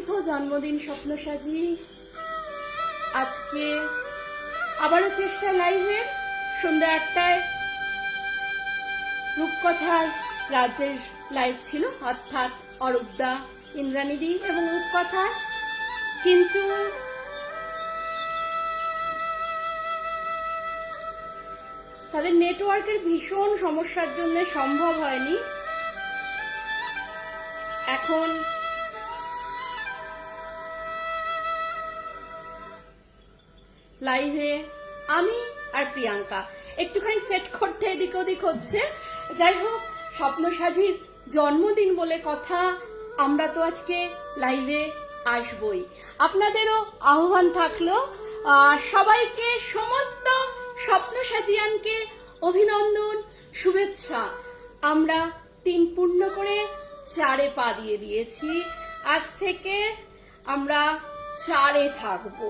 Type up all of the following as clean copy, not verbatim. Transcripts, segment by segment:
শুভ জন্মদিন স্বপ্নসাজি। আজকে আবারও চেষ্টা লাইভের সন্ধ্যা 8টায় রূপকথার রাজ্যের লাইভ ছিল, অর্থাৎ অরূপদা, ইন্দ্রাণীদি এবং রূপকথার। কিন্তু তাদের নেটওয়ার্কের ভীষণ সমস্যার জন্য সম্ভব হয়নি। এখন লাইভে আমি আর প্রিয়াঙ্কা একটুখানি সেট করতে এদিক ওদিক হচ্ছে। যাই হোক, স্বপ্নসাজির জন্মদিন বলে কথা, আমরা তো আজকে লাইভে আসবই। আপনাদেরও আহ্বান থাকলো, সবাইকে, সমস্ত স্বপ্নসাজিয়ানকে অভিনন্দন, শুভেচ্ছা। আমরা 3 পূর্ণ করে 4-এ পা দিয়ে দিয়েছি। আজ থেকে আমরা 4-এ থাকবো,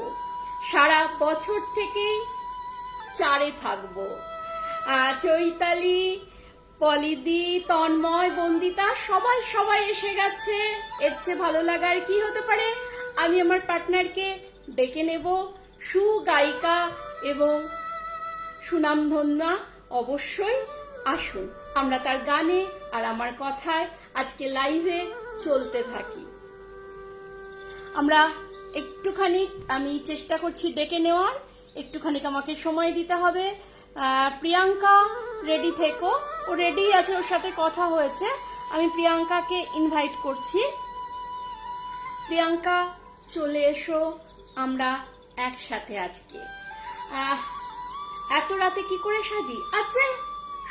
সারা বছর থেকেই 4-এ থাকবো। চৈতালি, পলিদি, তন্ময়, বন্দিতা সবাই এসে গেছে। এর চেয়ে ভালো লাগার কি হতে পারে? আমি আমার পার্টনারকে ডেকে নেব, সুগায়িকা এবং সুনামধন্যা। অবশ্যই আসুন, আমরা তার গানে আর আমার কথায় আজকে লাইভে চলতে থাকি। আমরা একটুখানি, আমি চেষ্টা করছি ডেকে নেওয়ার, একটুখানি আমাকে সময় দিতে হবে। প্রিয়াঙ্কা রেডি থেকো, ও রেডি আছে, ওর সাথে কথা হয়েছে। আমি প্রিয়াঙ্কাকে ইনভাইট করছি। প্রিয়াঙ্কা চলে এসো, আমরা একসাথে আজকে। এত রাতে কি করে সাজি? আচ্ছা,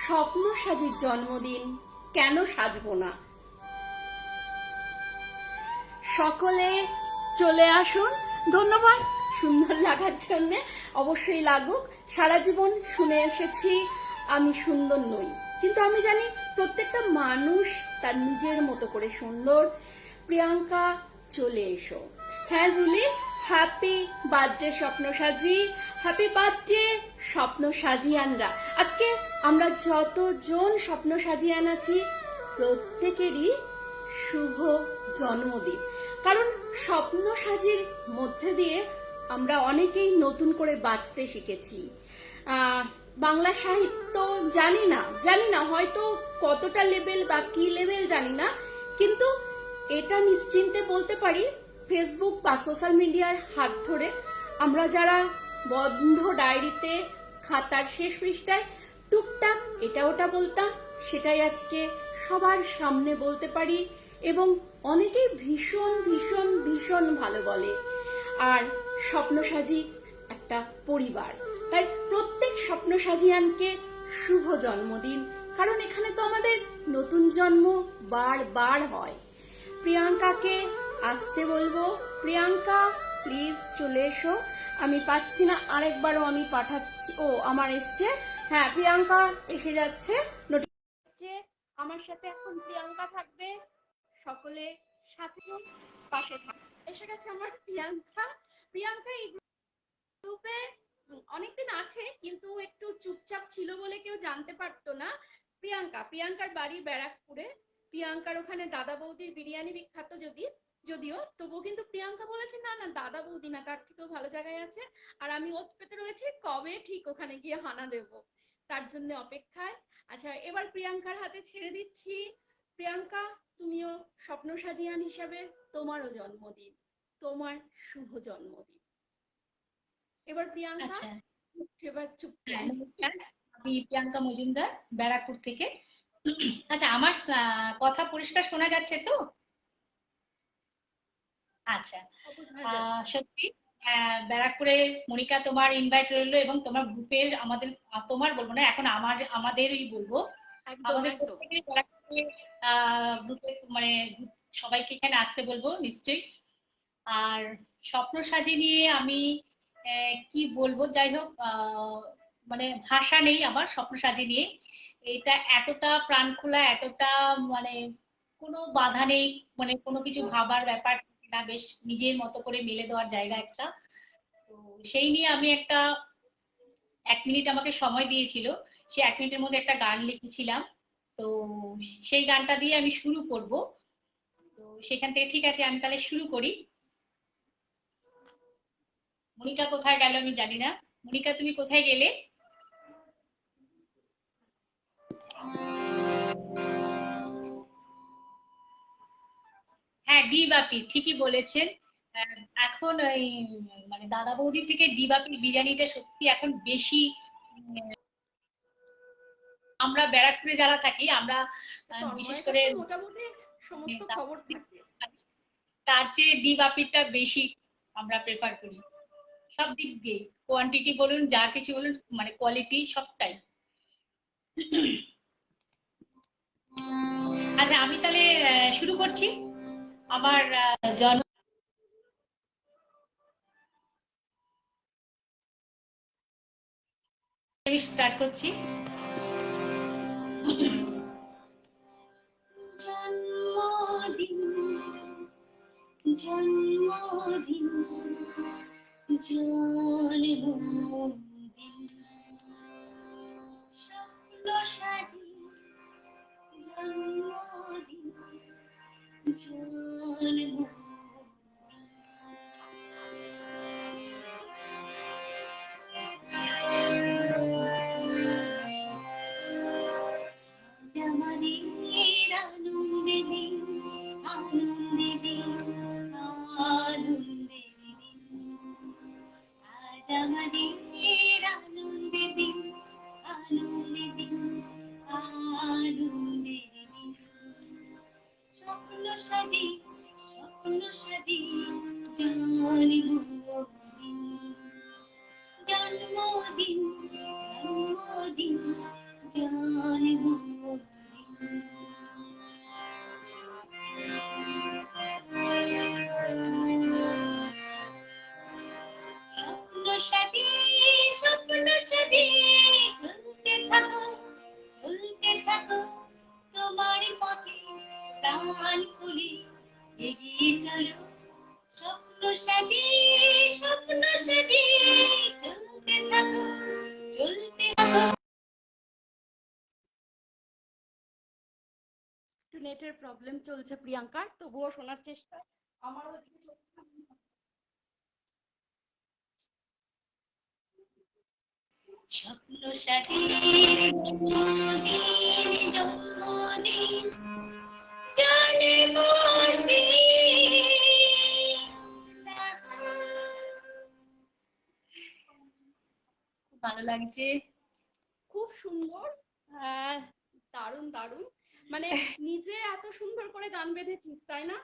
স্বপ্নসাজির জন্মদিন, কেন সাজবো না? সকলে চলে আসুন। ধন্যবাদ সুন্দর লাগার জন্য, অবশ্যই লাগুক। সারা জীবন শুনে এসেছি আমি সুন্দর নই, কিন্তু আমি জানি প্রত্যেকটা মানুষ তার নিজের মতো করে সুন্দর। প্রিয়াঙ্কা চলে এসো। হ্যাঁ Julie, happy birthday Swapnasaji, happy birthday স্বপ্নসাজিয়ানরা। আজকে আমরা যতজন স্বপ্নসাজিয়ান আছি প্রত্যেকেরই শুভ জন্মদিন। কারণ স্বপ্নসাজির মধ্যে দিয়ে আমরা অনেকেই নতুন করে বাঁচতে শিখেছি। বাংলা সাহিত্য জানি না হয়তো কতটা লেভেল বা কি লেভেল জানি না, কিন্তু এটা নিশ্চিন্তে বলতে পারি ফেসবুক বা সোশ্যাল মিডিয়ার হাত ধরে আমরা যারা বন্ধ ডায়েরিতে খাতার শেষ পৃষ্ঠায় টুকটাক এটা ওটা বলতাম, সেটাই আজকে সবার সামনে বলতে পারি, এবং অনেকেই ভীষণ ভীষণ ভীষণ ভালো বলে। আর স্বপ্নসাজি একটা পরিবার, তাই প্রত্যেক স্বপ্নসাজিয়ানকে শুভ জন্মদিন। কারণ এখানে তো আমাদের নতুন জন্ম বারবার হয়। প্রিয়াঙ্কাকে আসতে বলবো। প্রিয়াঙ্কা প্লিজ চলে এসো। আমি পাচ্ছি না, আরেকবারও আমি পাঠাচ্ছি। ও আমার এসছে, হ্যাঁ প্রিয়াঙ্কা এসে যাচ্ছে। আমার সাথে এখন প্রিয়াঙ্কা থাকবে, সকলে সাথে পাশে থাকবে। এসে গেছে আমার প্রিয়াঙ্কা। প্রিয়াঙ্কা এই গ্রুপে অনেকদিন আছে, কিন্তু একটু চুপচাপ ছিল বলে কেউ জানতে পারতো না। প্রিয়াঙ্কার বাড়ি ব্যারাকপুরে। প্রিয়াঙ্কার ওখানে দাদা বৌদির বিরিয়ানি বিখ্যাত, যদিও তবুও কিন্তু প্রিয়াঙ্কা বলেছে না না দাদা বৌদি না, তার থেকেও ভালো জায়গায় আছে। আর আমি ওত পেতে রয়েছি কবে ঠিক ওখানে গিয়ে হানা দেব, তার জন্য অপেক্ষায়। আচ্ছা, এবার প্রিয়াঙ্কার হাতে ছেড়ে দিচ্ছি। প্রিয়াঙ্কা, তুমিও স্বপ্নসাজিয়ান হিসাবে তোমারও জন্মদিন, তোমার শুভ জন্মদিন। এবার প্রিয়াঙ্কা, এবার চুপ। নমস্কার, আমি প্রিয়াঙ্কা মজুমদার, ব্যারাকপুর থেকে। আচ্ছা, আমার কথা পরিষ্কার শোনা যাচ্ছে তো? আচ্ছা, সত্যি ব্যারাকপুরে মনিকা তোমার ইনভাইট রইলো, এবং তোমার গ্রুপের আমাদের, তোমার বলবো না এখন, আমাদেরই বলবো, আমাদের প্রত্যেকের ব্যারাকপুরে গ্রুপে মানে সবাইকে এখানে আসতে বলবো নিশ্চয়ই। আর স্বপ্নসাজি নিয়ে আমি কি বলবো, যাই হোক, মানে ভাষা নেই আমার স্বপ্নসাজি নিয়ে। এটা এতটা প্রাণ খোলা, এতটা মানে কোনো বাধা নেই, মানে কোনো কিছু ভাবার ব্যাপার না, বেশ নিজের মতো করে মেলে দেওয়ার জায়গা একটা। তো সেই নিয়ে আমি একটা 1 মিনিট আমাকে সময় দিয়েছিল, সেই 1 মিনিটের মধ্যে একটা গান লিখেছিলাম। তো সেই গানটা দিয়ে আমি শুরু করব। তো সেখান থেকে ঠিক আছে, আমি তাহলে শুরু করি। মনিকা কোথায় গেল আমি জানি না। মনিকা, তুমি কোথায় গেলে? হ্যাঁ, ডি বাপি ঠিকই বলেছেন। আহ, এখন ওই মানে দাদা বৌদি থেকে ডি বাপির বিরিয়ানিটা সত্যি এখন বেশি। আমরা ব্যারাকপুরে যারা থাকি আমরা বিশেষ তন্ময়ের করে কাছে মোটামুটি সমস্ত খবর থাকে। তার চেয়ে ডি বাপিটা বেশি আমরা প্রেফার করি সব দিক দিয়ে, কোয়ান্টিটি বলুন যা কিছু বলুন, মানে কোয়ালিটি সবটাই। আচ্ছা, আমি তাহলে শুরু করছি আমার জন্ম আমি স্টার্ট করছি। জন্মদিন, জন্মদিন, জন্মদিন, স্বপ্ন সাজি, জন্মদিন, জন্মদিন, আজ আমাদের আনন্দে দিন, আনন্দে দিন, আনন্দে দিন, আজ আমাদের আনন্দে দিন, আনন্দে দিন, আনন্দে দিন, স্বপ্ন সাজি, স্বপ্ন সাজি, জন্মদিন, জন্মদিন, জন্মদিন, জন্মদিন, স্বপ্ন সাজি, স্বপ্ন সাজি, চলতে থাকো, চলতে থাকো, তোমার পথে প্রাণ খুলে এগিয়ে চলো, স্বপ্ন সাজি, স্বপ্ন সাজি, চলতে থাকো, চলতে থাকো। একটু নেটের প্রবলেম চলছে প্রিয়াঙ্কার, তবুও শোনার চেষ্টা আমার ওদিকে চলছে। স্বপ্ন সাজি, জন্মদিন, জন্মদিন, খুব ভালো লাগছে। খুব সুন্দর। আহ দারুণ দারুণ, মানে নিজে এত সুন্দর করে গান বেঁধেছিস তাই না?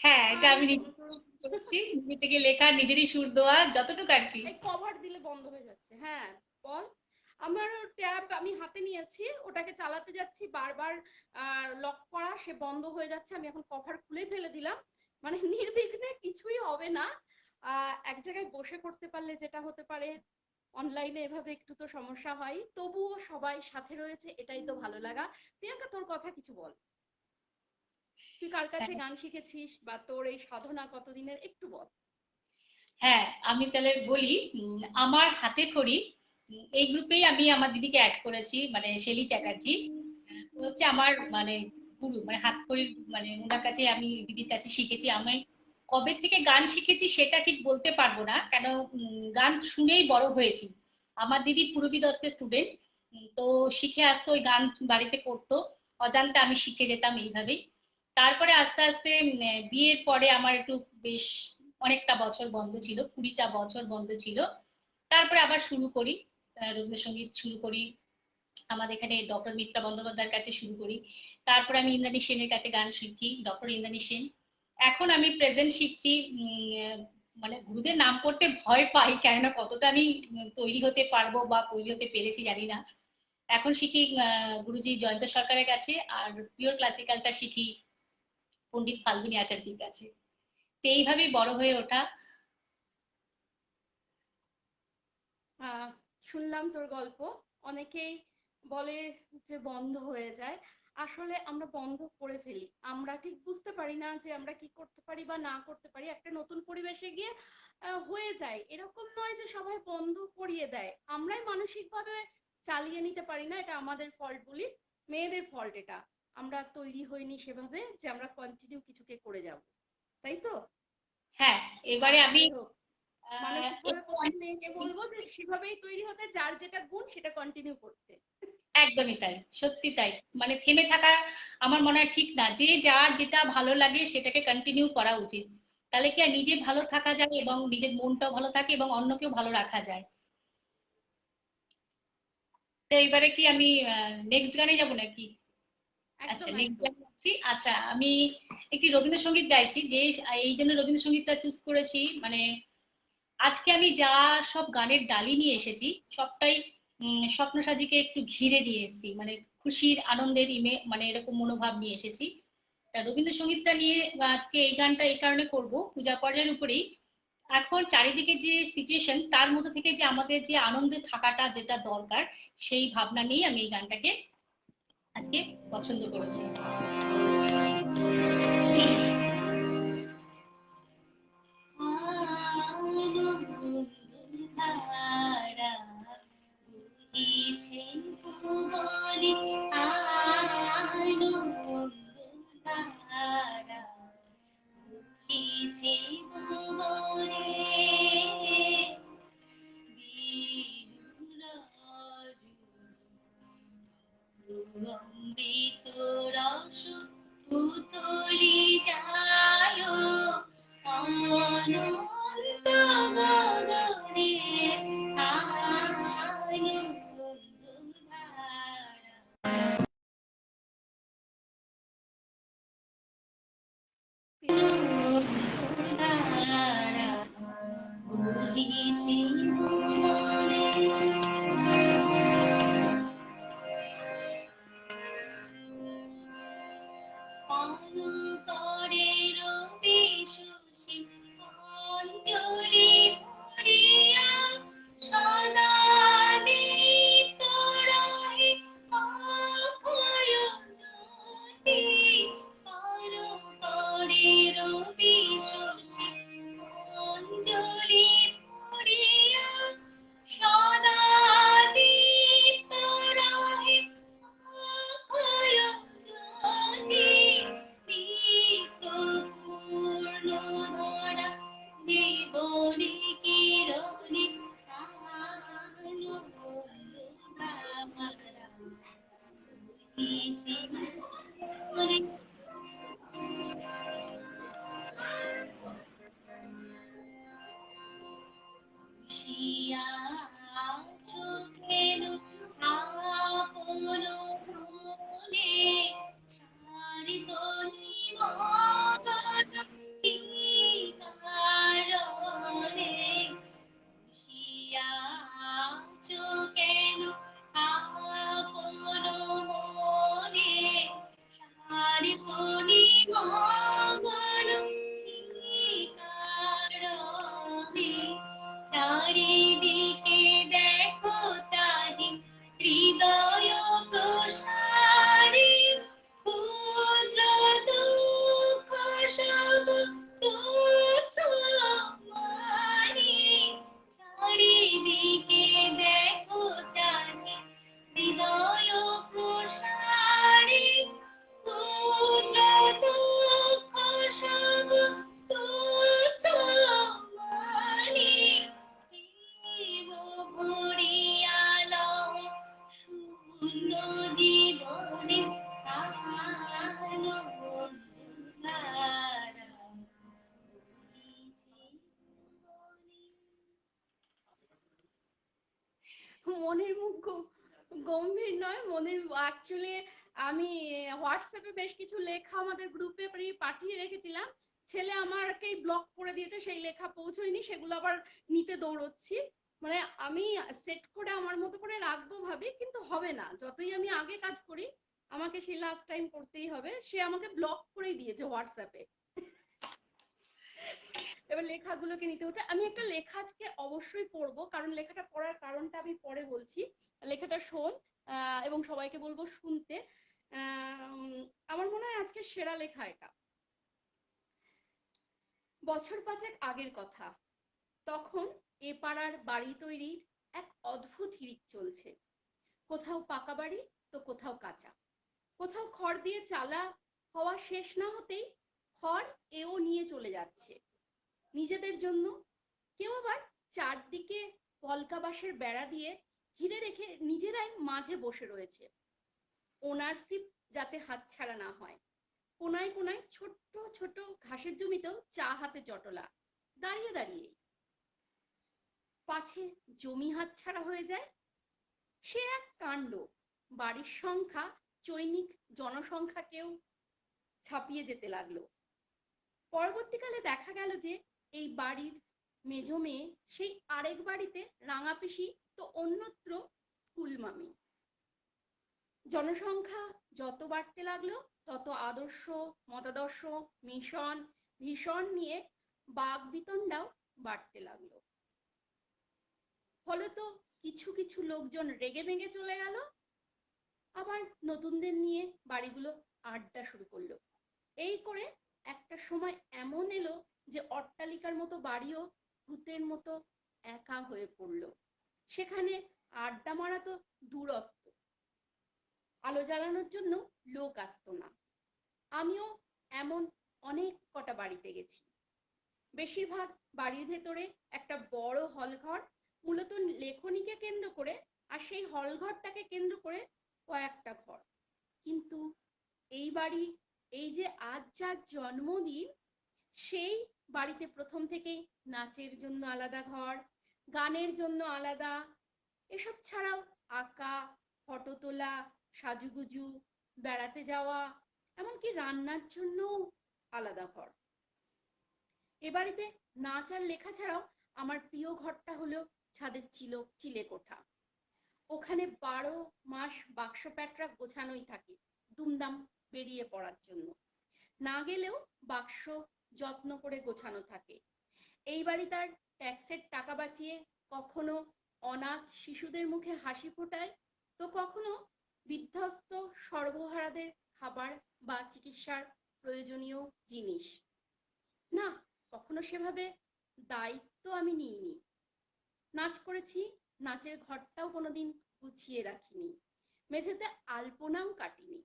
হ্যাঁ, এটা ভাই আমি নিজে তোর করছি, নিজে থেকে লেখা, নিজেরই সুর দেওয়া যতটুকু আর কি। এই কভার দিলে বন্ধ হয়ে যাচ্ছে, হ্যাঁ বল। আমার ট্যাব আমি হাতে নিয়েছি, ওটাকে চালাতে যাচ্ছি, বারবার লক করা, সে বন্ধ হয়ে যাচ্ছে। আমি এখন কভার খুলে ফেলে দিলাম, মানে নির্বিঘ্নে কিছুই হবে না। এক জায়গায় বসে করতে পারলে যেটা হতে পারে, অনলাইনে এভাবে একটু তো সমস্যা হয়, তবুও সবাই সাথে রয়েছে, এটাই তো ভালো লাগা। প্রিয়াঙ্কা, তোর কথা কিছু বল। তুই কার কাছে গান শিখেছিস, বা তোর এই সাধনা কতদিনের, একটু বল। হ্যাঁ, আমি তাহলে বলি, আমার হাতে খড়ি এই গ্রুপেই আমি আমার দিদিকে অ্যাড করেছি, মানে শেলি চ্যাটার্জি। ও হচ্ছে আমার মানে গুরু, মানে হাত খড়ির, মানে ওনার কাছে আমি দিদির কাছে শিখেছি। আমি কবে থেকে গান শিখেছি সেটা ঠিক বলতে পারবো না, কেন গান শুনেই বড় হয়েছি। আমার দিদি পূরবী দত্তের স্টুডেন্ট, তো শিখে আসতো, ওই গান বাড়িতে করতো, অজান্তে আমি শিখে যেতাম এইভাবেই। তারপরে আস্তে আস্তে বিয়ের পরে আমার একটু বেশ অনেকটা বছর বন্ধ ছিল, 20টা বছর বন্ধ ছিল। তারপরে আবার শুরু করি, রবীন্দ্রসঙ্গীত শুরু করি, আমাদের এখানে ডক্টর মিত্রা বন্দ্যোপাধ্যায়ের কাছে শুরু করি। তারপরে আমি ইন্দ্রাণী সেনের কাছে গান শিখি, ডক্টর ইন্দ্রাণী সেন। এখন আমি প্রেজেন্ট শিখছি। মানে গুরুদের নাম করতে ভয় পাই, কেননা কতটা আমি তৈরি হতে পারবো বা তৈরি হতে পেরেছি জানি না। এখন শিখি গুরুজি জয়ন্ত সরকারের কাছে, আর পিওর ক্লাসিক্যালটা শিখি পণ্ডিত ফাল্গুনী আচার্যের কাছে। তো এইভাবেই বড় হয়ে ওঠা। আহ শুনলাম তোর গল্প। অনেকেই বলে যে বন্ধ হয়ে যায়, আসলে আমরা বন্ধ করে ফেলি, আমরা ঠিক বুঝতে পারি না যে আমরা কি করতে পারি বা না করতে পারি। একটা নতুন পরিবেশে গিয়ে হয়ে যায়, এরকম নয় যে সবাই বন্ধ করিয়ে দেয়, আমরাই মানসিকভাবে চালিয়ে নিতে পারি না, এটা আমাদের ফল্ট বলি, মেয়েদের ফল্ট এটা। আমরা তৈরি হইনি সেভাবে যে আমরা কন্টিনিউ কিছুকে করে যাব, তাই তো? হ্যাঁ, এবারে আমি যাই হোক। মানসিকভাবে এরপর প্রত্যেক আমি মেয়েকে বলবো যে সেভাবেই তৈরি হতে, যার যেটা গুণ সেটা কন্টিনিউ করতে। একদমই তাই, সত্যি তাই। মানে থেমে থাকা আমার মনে হয় ঠিক না, যে যার যেটা ভালো লাগে সেটাকে কন্টিনিউ করা উচিত। তাহলে কি আর নিজে ভালো থাকা যায় এবং নিজের মনটাও ভালো থাকে এবং অন্যকেও ভালো রাখা যায়। তো এবারে কি আমি নেক্সট গানে যাব নাকি? আচ্ছা, একদম নেক্সট একদম। গান গাচ্ছি। আচ্ছা, আমি একটি রবীন্দ্রসঙ্গীত গাইছি, যে এই জন্য রবীন্দ্রসঙ্গীতটা চুজ করেছি, মানে আজকে আমি যা সব গানের ডালি নিয়ে এসেছি সবটাই স্বপ্নসাজীকে একটু ঘিরে নিয়ে এসেছি, মানে খুশির আনন্দের মানে এরকম মনোভাব নিয়ে এসেছি। তা রবীন্দ্রসঙ্গীতটা নিয়ে আজকে এই গানটা এই কারণে করব, পূজা পর্যায়ের উপরেই। এখন চারিদিকে যে সিচুয়েশন, তার মধ্যে থেকে যে আমাদের যে আনন্দে থাকাটা যেটা দরকার, সেই ভাবনা নিয়ে আমি এই গানটাকে আজকে পছন্দ করেছি। ধারা বহিছে ভুবনে, ধারা বহিছে ভুবনে, অমৃত রস উতলি যায় অনন্ত গগনে, আনন্দ ধারা। ধারা বহিছে ভুবনে। পালু করে রবি শশী অঞ্জলি ভরিয়া, সদা দীপ্ত রহে অক্ষয় জ্যোতি। পালু করে রবি শশী অঞ্জলি ভরিয়া, সদা দীপ্ত রহে অক্ষয় জ্যোতি। নিত্য পূর্ণ ধরা জীবনে কিরণে, আনন্দ ধারা বহিছে ভুবনে। বসিয়া চোখের আপন মনে, সারিত নিমন্ত্রণ কি কারণে। বসিয়া চোখের আপন মনে, সারিত নিমন্ত্রণ কি কারণে। চারিদিকে দেখো চাহি হৃদয় প্রসারী, ক্ষুদ্র দুঃখ সব তুচ্ছ মানি। চারিদিকে দেখো চাহি হৃদয় প্রসারী, ক্ষুদ্র দুঃখ সব তুচ্ছ মানি। জীব ভরিয়া লও শূন্য জীবনে, আনন্দ ধারা বহিছে ভুবনে। মনের মুখ গম্ভীর নয়, মনের অ্যাকচুয়ালি আমি হোয়াটসঅ্যাপে বেশ কিছু লেখা আমাদের গ্রুপে পাঠিয়ে রেখেছিলাম, ছেলে আমাকেই ব্লক করে দিয়েছে, সেই লেখা পৌঁছয়নি, সেগুলো আবার নিতে দৌড়চ্ছি। মানে আমি সেট করে আমার মতো করে রাখবো ভাবি, কিন্তু হবে না, যতই আমি আগে কাজ করি আমাকে সেই লাস্ট টাইম করতেই হবে। সে আমাকে ব্লক করেই দিয়েছে হোয়াটসঅ্যাপে। এবার লেখাগুলোকে নিতে হচ্ছে। আমি একটা লেখা আজকে অবশ্যই পড়বো, কারণ লেখাটা পড়ার কারণটা আমি পরে বলছি। লেখাটা শোন, এবং সবাইকে বলবো শুনতে। আমার মনে হয় আজকে সেরা লেখা এটা। বছর পাঁচেক আগের কথা, তখন এ পাড়ার বাড়ি তৈরির এক অদ্ভুত হিড়িক চলছে। কোথাও পাকা বাড়ি তো কোথাও কাঁচা, কোথাও খড় দিয়ে চালা হওয়া শেষ না হতেই খড় এও নিয়ে চলে যাচ্ছে নিজেদের জন্য, কেউ আবার চারদিকে পলকা বাঁশের বেড়া দিয়ে ঘিরে রেখে নিজেরাই মাঝে বসে রয়েছে, ওনারশিপ যাতে হাতছাড়া না হয়। কোনায় কোনায় ছোট্ট ছোট ঘাসের জমিতেও চা হাতে চটলা, দাঁড়িয়ে দাঁড়িয়ে। পাছে জমি হাতছাড়া হয়ে যায়, সে এক কাণ্ড। বাড়ির সংখ্যা চৈনিক জনসংখ্যাকেও ছাপিয়ে যেতে লাগলো। পরবর্তীকালে দেখা গেল যে এই বাড়ির মেজো মেয়ে সেই আরেক বাড়িতে রাঙা পিসি, তো অন্যত্র ফুলমামি। জনসংখ্যা যত বাড়তে লাগলো তত আদর্শ, মতাদর্শ, মিশন, ভীষণ নিয়ে বাক বিতণ্ডাও বাড়তে লাগলো। ফলত কিছু কিছু লোকজন রেগে মেগে চলে গেল, আবার নতুনদের নিয়ে বাড়িগুলো আড্ডা শুরু করলো। এই করে একটা সময় এমন এলো যে অট্টালিকার মতো বাড়িও ভূতের মতো একা হয়ে পড়লো। সেখানে আড্ডা মারা তো দূরস্ত, আলো জ্বালানোর জন্য লোক আসতো না। আমিও এমন অনেক কটা বাড়িতে গেছি। বেশিরভাগ বাড়ির ভেতরে একটা বড় হলঘর, মূলত লেখনীকে কেন্দ্র করে, আর সেই হলঘরটাকে কেন্দ্র করে কয়েকটা ঘর। কিন্তু এই বাড়ি, এই যে আজ যার জন্মদিন, সেই বাড়িতে প্রথম থেকেই নাচের জন্য আলাদা ঘর, গানের জন্য আলাদা, এসব ছাড়াও আঁকা, ফটো তোলা, সাজুগুজু, বেড়াতে যাওয়া, এমনকি রান্নার জন্য আলাদা ঘর। এ বাড়িতে নাচ আর লেখা ছাড়াও আমার প্রিয় ঘরটা হলো ছাদের চিলেকোঠা। ওখানে 12 মাস বাক্স প্যাটরা গোছানোই থাকে, দুমদাম বেরিয়ে পড়ার জন্য। না গেলেও বাক্স যত্ন করে গোছানো থাকে। এই বাড়ি তার ট্যাক্সের টাকা বাঁচিয়ে কখনো অনাথ শিশুদের মুখে হাসি ফোটায়, তো কখনো বিধ্বস্ত সর্বহারাদের খাবার বা চিকিৎসার প্রয়োজনীয় জিনিস। না, কখনো সেভাবে দায়িত্ব আমি নিইনি। নাচ করেছি, নাচের ঘরটাও কোনোদিন গুছিয়ে রাখিনি, মেঝেতে আলপনাও কাটিনি।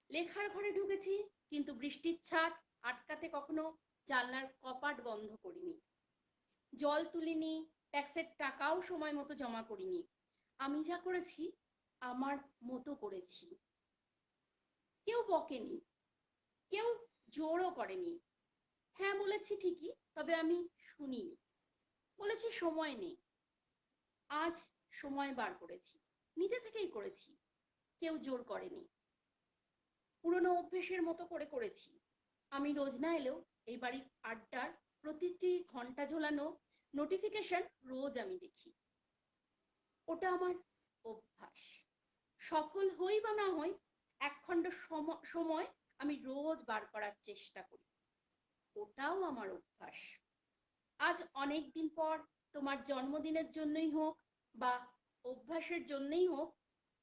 লেখার ঘরে ঢুকেছি, কিন্তু বৃষ্টির ছাট আটকাতে কখনো জানলার কপাট বন্ধ করিনি। জল তুলিনি, ট্যাক্সের টাকাও সময় মতো জমা করিনি। আমি যা করেছি আমার মতো করেছি। কেউ বকেনি, কেউ জোরও করেনি। হ্যাঁ বলেছি ঠিকই, তবে আমি শুনিনি। বলেছি সময় নেই। আজ সময় বার করেছি, নিজে থেকেই করেছি, কেউ জোর করেনি। পুরনো অভ্যেসের মতো করে করেছি। আমি রোজ না এলেও এই বাড়ির আড্ডার প্রতিটি ঘন্টা ঝোলানো নোটিফিকেশন রোজ আমি দেখি। ওটা আমার অভ্যাস। সফল হই বা না হই, একখণ্ড সময় আমি রোজ বার করার চেষ্টা করি। ওটাও আমার অভ্যাস। আজ অনেক দিন পর তোমার জন্মদিনের জন্যই হোক বা অভ্যাসের জন্যই হোক,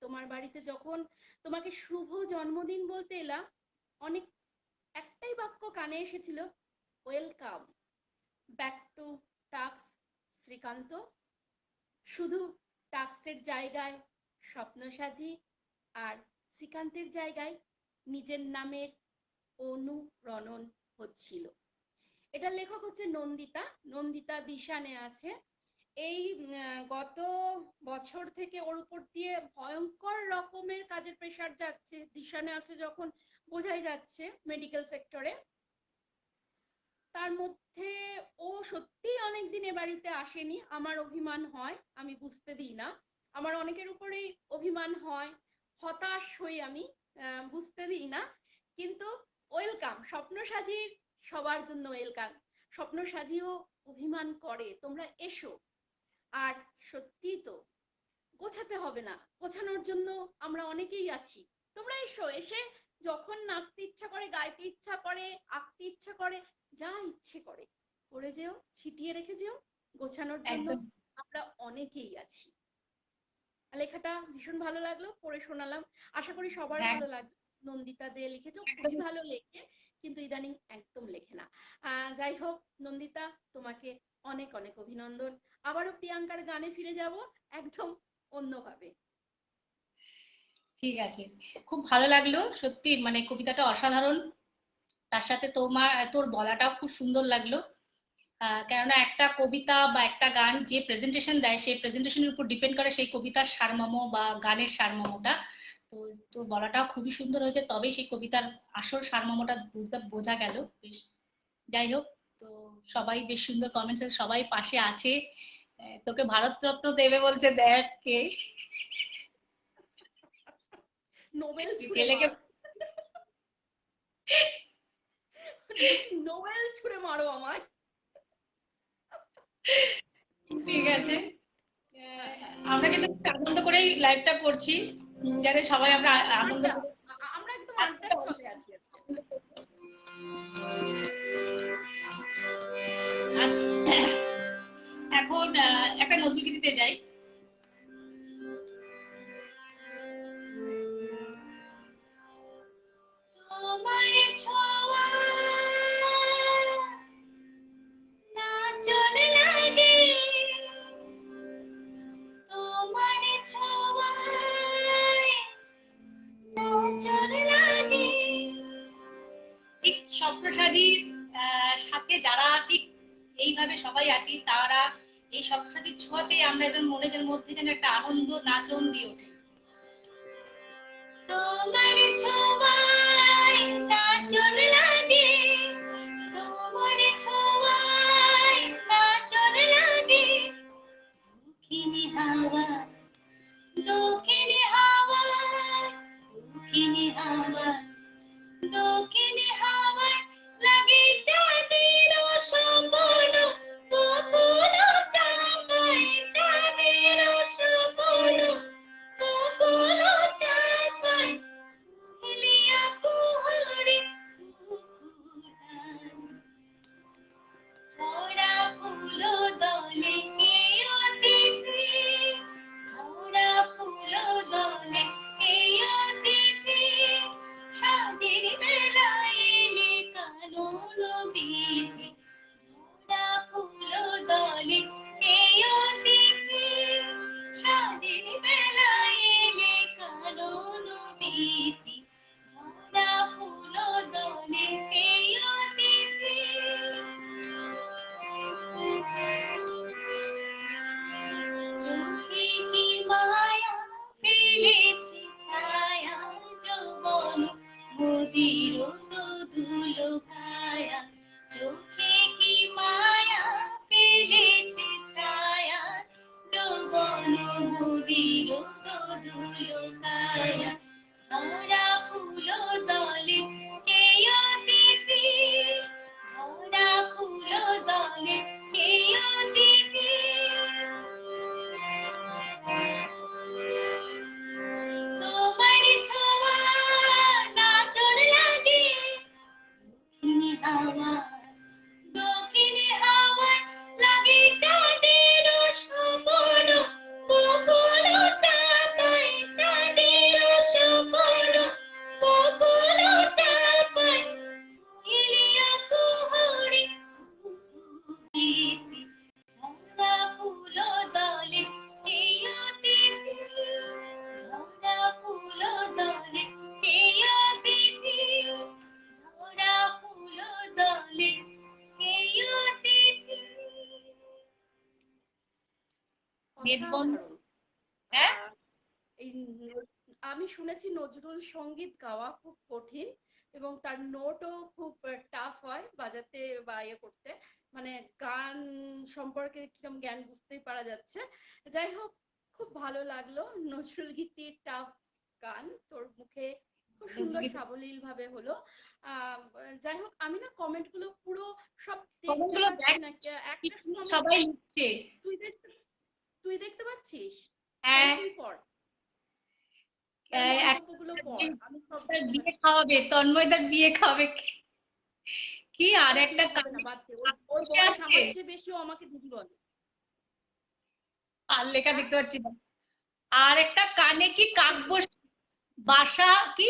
তোমার বাড়িতে যখন তোমাকে শুভ জন্মদিন বলতে এলাম, অনেক একটাই বাক্য কানে এসেছিল, ওয়েলকাম ব্যাক টু টাক্স শ্রীকান্ত। শুধু টাক্সের জায়গায় স্বপ্ন সাজি, আর শ্রীকান্তের জায়গায় নিজের নামের অনুরণন হচ্ছিল। এটার লেখক হচ্ছে নন্দিতা, নন্দিতা দিশানে আছে। এই গত বছর থেকে ওর উপর দিয়ে ভয়ঙ্কর রকমের কাজের প্রেশার যাচ্ছে। দিশানে আছে যখন বোঝাই যাচ্ছে মেডিকেল সেক্টরে। তার মধ্যে ও সত্যিই অনেকদিন এ বাড়িতে আসেনি। আমার অভিমান হয়, আমি বুঝতে দিই না। আমার অনেকের উপরেই অভিমান হয়, হতাশ হই আমি, বুঝতে দিই না। কিন্তু ওয়েলকাম, স্বপ্ন সাজির সবার জন্য ওয়েলকাম। স্বপ্ন সাজিও অভিমান করে, তোমরা এসো। আর সত্যি তো, গোছাতে হবে না, গোছানোর জন্য আমরা অনেকেই আছি। তোমরা এসো, এসে যখন নাচতে ইচ্ছা করে, গাইতে ইচ্ছা করে, আঁকতে ইচ্ছা করে, যা ইচ্ছে করে যেও, ছিটিয়ে রেখে যেও। গোছানোর জন্য একদম আমরা অনেকেই আছি। লেখাটা ভীষণ ভালো লাগলো, পড়ে শোনালাম। আশা করি সবার হ্যাঁ, ভালো লাগবে। নন্দিতা দে লিখেছো, একদম খুবই ভালো লেখে, কিন্তু ইদানিং একদম লেখে না। যাই হোক নন্দিতা, তোমাকে অনেক অনেক অভিনন্দন। আবারও প্রিয়াঙ্কার গানে ফিরে যাব, একদম অন্যভাবে। ঠিক আছে। খুব ভালো লাগলো সত্যি, মানে কবিতাটা অসাধারণ। তার সাথে তোর বলাটাও খুব সুন্দর লাগলো। কেননা একটা কবিতা বা একটা গান যে প্রেজেন্টেশন দেয় সেই প্রেজেন্টেশনের উপর ডিপেন্ড করে সেই কবিতার সারমর্ম বা গানের সারমর্মটা। তো তো বলাটাও খুবই সুন্দর হয়েছে, তবেই সেই কবিতার আসল সারমর্মটা বোঝা গেল বেশ। যাই হোক, তো সবাই বেশ সুন্দর কমেন্টস, সবাই পাশে আছে। তোকে ভারতরত্ন দেবে বলছে, দেখ কে নোবেল ছুঁড়ে ছেলেকে। মার, নোবেল ছুঁড়ে মারো আমায়। ঠিক আছে, হ্যাঁ, আমরা কিন্তু আনন্দ করেই লাইভটা করছি, যাতে সবাই আমরা আনন্দ আড্ডা, করে আমরা একদম আজকে আড্ডার তো ছলে আছি আজকে। এখন একটা নজরুলগীতিতে যাই। তোমার ছোঁয়া নাচন লাগে, তোমার ছোঁয়ায় নাচন লাগে। ঠিক স্বপ্নসাজীর সাথে যারা ঠিক এইভাবে সবাই আছি, তারা এই স্বপ্নসাজীর ছোঁয়াতে আমরা এদের মনেদের মধ্যে যেন একটা আনন্দ নাচন দিয়ে ওঠে। তোমার ছোঁয়ায় নাচন লাগে, তোমার ছোঁয়ায় নাচন লাগে। দক্ষিণী হাওয়া, দক্ষিণী হাওয়া, দক্ষিণী হাওয়া, দক্ষিণী হাওয়ায় লাগে চাঁদের স্বপ্ন, বকুল চাঁপায় চাঁদের স্বপ্ন, বকুল চাঁপায় হেলিয়া কুহরে কুকুরান। ঝরা ফুল দলে কে অতিথি, ঝরা ফুল দলে কে অতিথি, সাজের বেলায় এলে কানন বিধি। ঝরা ফুল দলে কে অতিথি, সাজের বেলায় এলে কানন বিধি। ঝরা ফুল দলে কে অতিথি। চোখে কি মায়া ফেলেছি ছায়া, যৌবন মোদির ধুলো কায়া। চোখে কি মায়া ফেলেছি ছায়া, যৌবন মোদির ধুলো কায়া। ঝরা ফুল দলে কে অতিথি, ঝরা ফুল দলে কে অতিথি। তোমার ছোঁয়া নাচন লাগে, দক্ষিণী হাওয়া, দক্ষিণী হাওয়া লাগে চাঁদের স্বপ্ন, বকুল চাঁপায় চাঁদের স্বপ্ন, বকুল চাঁপায় হেলিয়া কুহরে কুকুরিতি। ঝরা ফুল দলে কে অতিথি, ঝরা ফুল দলে কে অতিথি, ঝরা ফুল দলে কে অতিথি। অসাধারণ। হ্যাঁ, এই আমি শুনেছি নজরুল সঙ্গীত গাওয়া খুব কঠিন এবং তার নোটও খুব টাফ হয় বাজাতে বা ইয়ে করতে, মানে গান সম্পর্কে কিরকম জ্ঞান বুঝতেই পারা যাচ্ছে। যাই হোক, খুব ভালো লাগলো। নজরুল গীতির টাফ গান তোর মুখে খুব সুন্দর সাবলীল ভাবে হলো। আহ যাই হোক, আমি না কমেন্ট গুলো পুরো সব দেখতে কমেন্টগুলো পাচ্ছি দেখ, না, একটা comment সবাই লিখছে। তুই দেখতে তুই দেখতে পাচ্ছিস? তাহলে হ্যাঁ, তুই পড়, তাহলে মন্তব্যগুলো পড়, আমি সব দেখতে বিয়ে পাচ্ছি। খাওয়াবে, তন্ময়দার বিয়ে খাওয়াবে কি? আর ওর একটা বিয়ে হবে না, বাদ দে। ওর কাক ওর বসে বয়স আছে, আমার চেয়ে বেশি, ও আমাকে দিদি বলে। আর লেখা হ্যাঁ, দেখতে পাচ্ছি না। আর একটা কানে কি কাক বসে, বাসা কি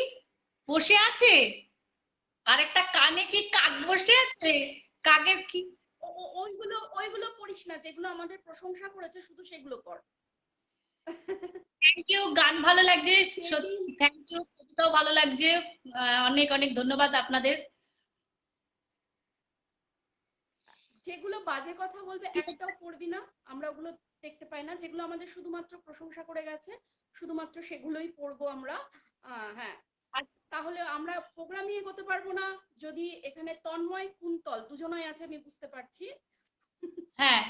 বসে আছে, আর একটা কানে কি কাক বসে আছে, কাকের কি? ওইগুলো ওইগুলো পড়িস না, যেগুলো আমাদের প্রশংসা করেছে শুধু সেগুলো পড়। থ্যাংক ইউ, গান ভালো লাগছে, সেদিন সত্যি থ্যাংক ইউ, কবিতাও ভালো লাগছে। অনেক অনেক ধন্যবাদ আপনাদের। যেগুলো বাজে কথা বলবে একটাও পড়বি না, আমরা ওগুলো দেখতে পাই না। যেগুলো আমাদের শুধুমাত্র প্রশংসা করে গেছে শুধুমাত্র সেগুলোই পড়বো আমরা। হ্যাঁ, তাহলে আমরা প্রোগ্রামই এগোতে পারবো না। যদি এখানে তন্ময় কুন্তল দুজনাই আছে আমি বুঝতে পারছি। হ্যাঁ,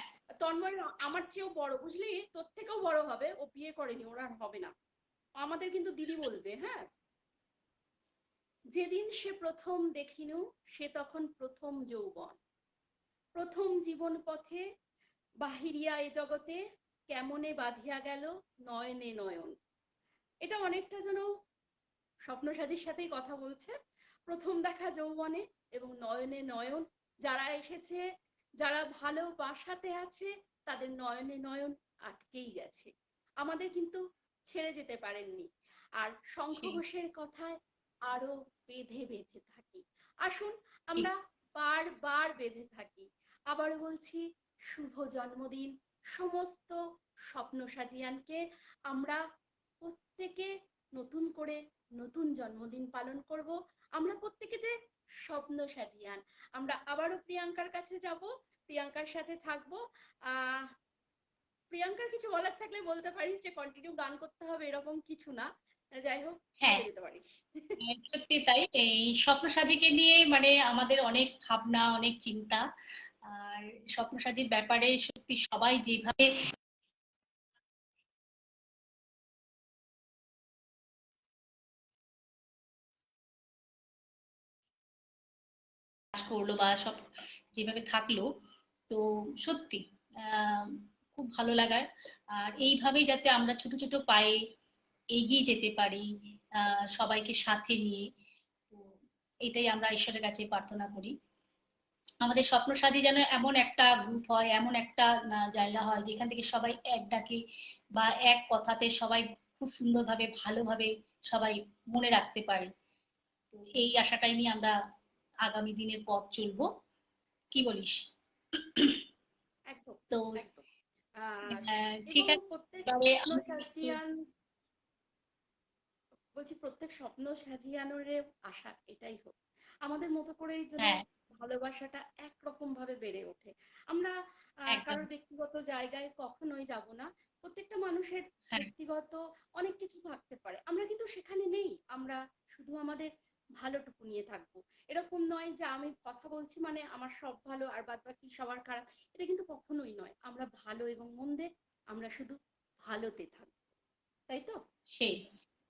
তন্ময় আমার চেয়েও বড়, বুঝলি, তোর থেকেও বড় হবে, ও বিয়ে করেনি, ওরা আর হবে না। আমাদের কিন্তু দিদি বলবে। হ্যাঁ, যেদিন সে প্রথম দেখিনু সে তখন প্রথম যৌবন, প্রথম জীবন পথে বাহিরিয়া এ জগতে কেমনে বাঁধিয়া গেল নয়নে নয়ন। এটা অনেকটা যেন স্বপ্নসাথীর সাথেই কথা বলছে। প্রথম দেখা যৌবনে এবং নয়নে নয়ন, যারা এসেছে, যারা ভালোবাসাতে আছে, তাদের নয়নে নয়ন আটকেই গেছে, আমাদের কিন্তু ছেড়ে যেতে পারেননি। আর শঙ্খ ঘোষের কথায় আরো বেঁধে বেঁধে থাকি। আসুন আমরা বারবার বেঁধে থাকি। আবারও বলছি, শুভ জন্মদিন সমস্ত স্বপ্ন সাজিয়ানকে। আমরা প্রত্যেকে নতুন করে নতুন জন্মদিন পালন করব। আমরা প্রত্যেকে যে স্বপ্ন সাজিয়ান, আমরা আবারও প্রিয়াঙ্কার কাছে যাব, প্রিয়াঙ্কার সাথে থাকবো। প্রিয়াঙ্কার কিছু বলার থাকলে বলতে পারিস, যে কন্টিনিউ গান করতে হবে এরকম কিছু না, যাই হোক হ্যাঁ, বলে যেতে পারিস। সত্যি তাই। এই স্বপ্নসাজিকে নিয়ে মানে আমাদের অনেক ভাবনা, অনেক চিন্তা। আর স্বপ্নসাজির ব্যাপারে সত্যি সবাই যেভাবে করলো বা সব যেভাবে থাকলো, তো সত্যি আহ খুব ভালো লাগার। আর এইভাবেই যাতে আমরা ছোট ছোট পায়ে এগিয়ে যেতে পারি, সবাইকে সাথে নিয়ে। তো এটাই আমরা ঈশ্বরের কাছে প্রার্থনা করি। আমাদের স্বপ্ন সাজি যেন এমন একটা গ্রুপ হয়, এমন একটা জায়গা হয় যেখান থেকে সবাই এক ডাকে বা এক কথাতে সবাই খুব সুন্দরভাবে ভালোভাবে সবাই মনে রাখতে পারে। তো এই আশাটাই নিয়ে আমরা আগামী দিনের পথ চলবো। কি বলিস? একদম তো একদম। আর ঠিক এবং আছে, প্রত্যেক এবারে স্বপ্ন আমি একটু সাজিয়ান, বলছি প্রত্যেক স্বপ্ন সাজিয়ানোর আশা এটাই হোক, আমাদের মতো করেই যেন হ্যাঁ, ভালোবাসাটা একরকম ভাবে বেড়ে ওঠে। আমরা একদম। কারোর ব্যক্তিগত জায়গায় কখনোই যাব না। প্রত্যেকটা মানুষের হ্যাঁ, ব্যক্তিগত অনেক কিছু থাকতে পারে, আমরা কিন্তু সেখানে নেই। আমরা শুধু আমাদের ভালোটুকু নিয়ে থাকবো। এরকম নয় যে আমি কথা বলছি মানে আমার সব ভালো আর বাদ বাকি সবার খারাপ, এটা কিন্তু কখনোই নয়। আমরা ভালো এবং মন্দে আমরা শুধু ভালোতে থাকবো, তাই তো? সেই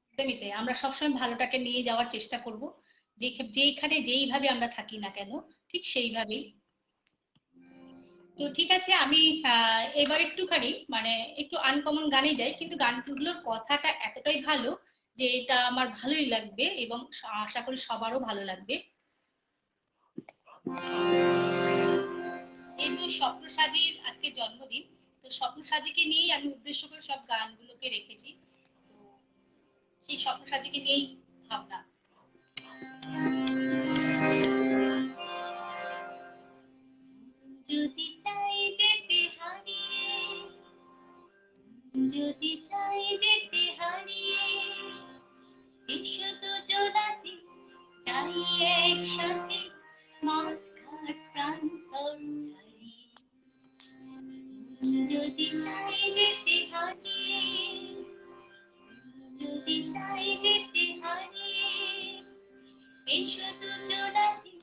একদমই তাই। আমরা সবসময় ভালোটাকে নিয়ে যাওয়ার চেষ্টা করব, যেখানে যেইভাবে আমরা থাকি না কেন, ঠিক সেইভাবেই। তো ঠিক আছে, আমি এবার একটুখানি মানে একটু আনকমন গানে যাই, কিন্তু গানগুলোর কথাটা এতটাই ভালো যে এটা আমার ভালোই লাগবে এবং আশা করি সবারও ভালো লাগবে। যেহেতু স্বপ্নসাজির আজকে জন্মদিন, তো স্বপ্নসাজিকে নিয়েই আমি উদ্দেশ্য করে সব গানগুলোকে রেখেছি। তো সেই স্বপ্নসাজিকে নিয়েই ভাবনা। যদি চাই যেতে হারিয়ে, যদি চাই যেতে হারিয়ে, এসো দুজনাতে চাই একসাথে মাঠ ঘাট প্রান্তর ছাড়িয়ে। যদি চাই যেতে হারিয়ে, যদি চাই যেতে হারিয়ে, এসো দুজনাতে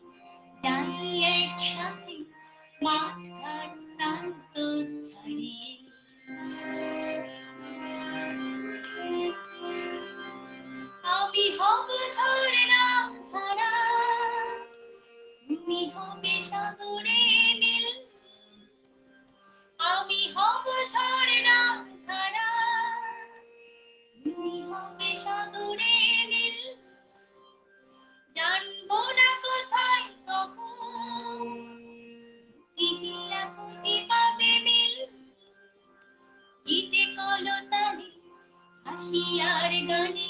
যাই একসাথে মাঠ ঘাট প্রান্তর ছাড়িয়ে। আমি হব ঝর্ণা ধারা, তুমি হবে সাগরে নীল। আমি হব ঝর্ণা ধারা, তুমি হবে সাগরে নীল। জানবো না কোথায় কখন দিদিরা খুঁজে পাবে মিল। কি যে কলতানে হাসি আর গানে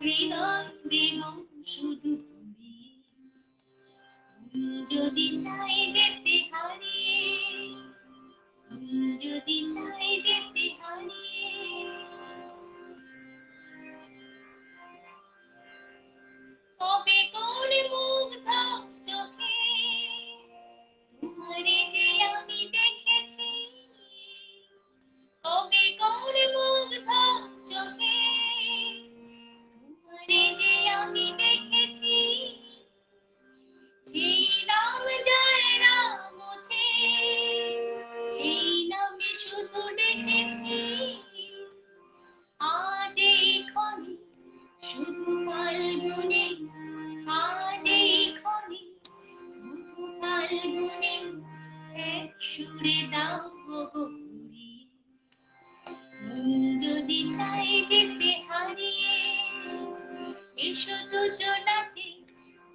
হৃদয় দেব শুধু তুমি। যদি চাই যেতে হারিয়ে, যদি চাই যেতে হারিয়ে, কবে কোন মুগ্ধ চোখে তোমারে যে